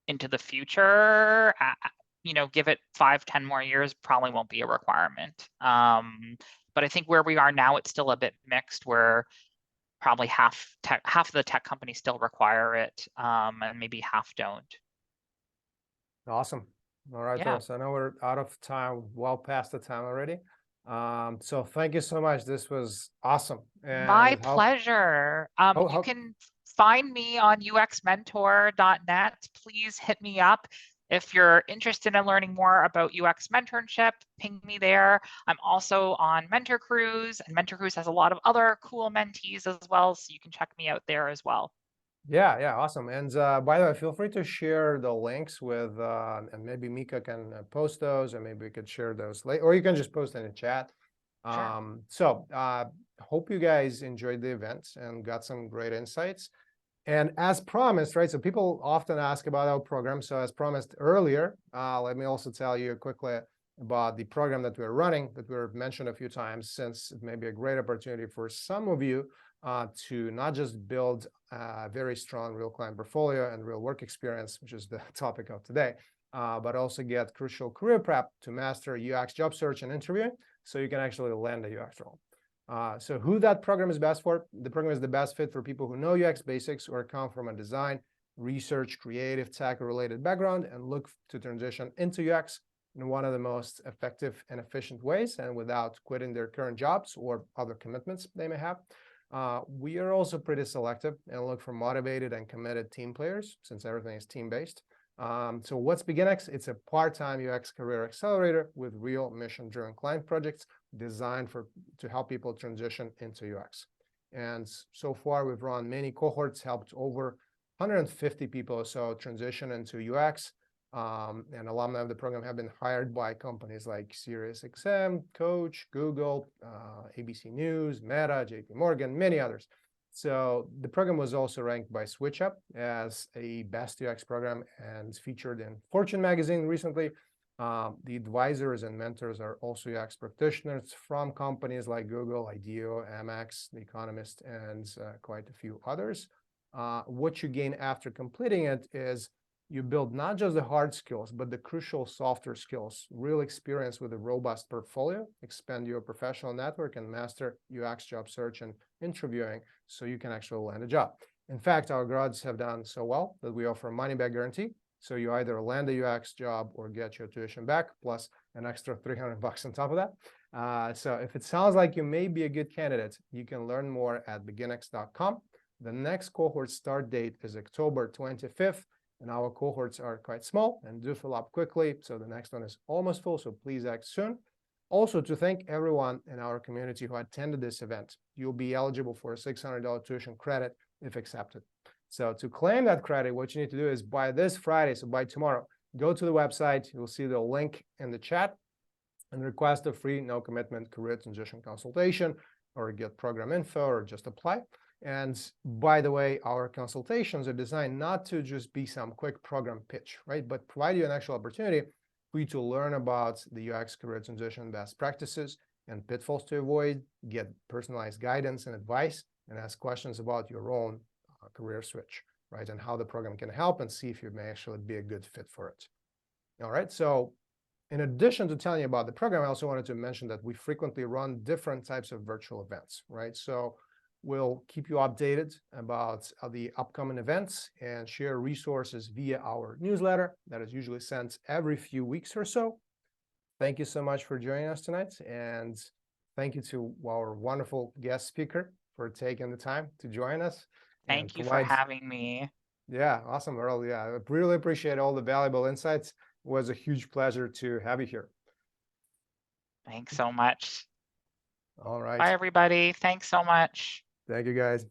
into the future. Give it 5-10 more years, probably won't be a requirement. But I think where we are now, it's still a bit mixed, where probably half of the tech companies still require it, and maybe half don't. Awesome. All right, Yeah. so I know we're out of time, well past the time already. So thank you so much. This was awesome. My And pleasure. You how can find me on uxmentor.net. Please hit me up. If you're interested in learning more about UX mentorship, ping me there. I'm also on Mentor Cruise, and Mentor Cruise has a lot of other cool mentees as well, so you can check me out there as well. Yeah, awesome. And by the way, feel free to share the links with, and maybe Mika can post those, or maybe we could share those later, or you can just post in the chat. Sure. Hope you guys enjoyed the event and got some great insights. And as promised, right, so people often ask about our program. So as promised earlier, let me also tell you quickly about the program that we're running, that we've mentioned a few times, since it may be a great opportunity for some of you to not just build a very strong real client portfolio and real work experience, which is the topic of today, but also get crucial career prep to master UX job search and interviewing, so you can actually land a UX role. So who that program is best for? The program is the best fit for people who know UX basics or come from a design, research, creative, tech-related background and look to transition into UX in one of the most effective and efficient ways, and without quitting their current jobs or other commitments they may have. We are also pretty selective and look for motivated and committed team players, since everything is team-based. So what's BeginX? It's a part-time UX career accelerator with real mission-driven client projects designed to help people transition into UX. And so far, we've run many cohorts, helped over 150 people or so transition into UX. And alumni of the program have been hired by companies like SiriusXM, Coach, Google, ABC News, Meta, JP Morgan, many others. So the program was also ranked by SwitchUp as a best UX program and featured in Fortune magazine recently. The advisors and mentors are also UX practitioners from companies like Google, IDEO, Amex, The Economist, and quite a few others. What you gain after completing it is you build not just the hard skills, but the crucial softer skills, real experience with a robust portfolio, expand your professional network, and master UX job search and interviewing so you can actually land a job. In fact, our grads have done so well that we offer a money-back guarantee. So you either land a UX job or get your tuition back, plus an extra $300 on top of that. So if it sounds like you may be a good candidate, you can learn more at beginx.com. The next cohort start date is October 25th. And our cohorts are quite small and do fill up quickly. So the next one is almost full, so please act soon. Also, to thank everyone in our community who attended this event, you'll be eligible for a $600 tuition credit if accepted. So to claim that credit, what you need to do is by this Friday, so by tomorrow, go to the website. You'll see the link in the chat and request a free, no commitment career transition consultation, or get program info, or just apply. And by the way, our consultations are designed not to just be some quick program pitch, right? But provide you an actual opportunity for you to learn about the UX career transition best practices and pitfalls to avoid, get personalized guidance and advice, and ask questions about your own career switch, right? And how the program can help, and see if you may actually be a good fit for it. All right, so in addition to telling you about the program, I also wanted to mention that we frequently run different types of virtual events, right? So we'll keep you updated about the upcoming events and share resources via our newsletter that is usually sent every few weeks or so. Thank you so much for joining us tonight. And thank you to our wonderful guest speaker for taking the time to join us. Thank you for having me. Yeah, awesome, Earl. Yeah, I really appreciate all the valuable insights. It was a huge pleasure to have you here. Thanks so much. All right. Bye, everybody. Thanks so much. Thank you, guys.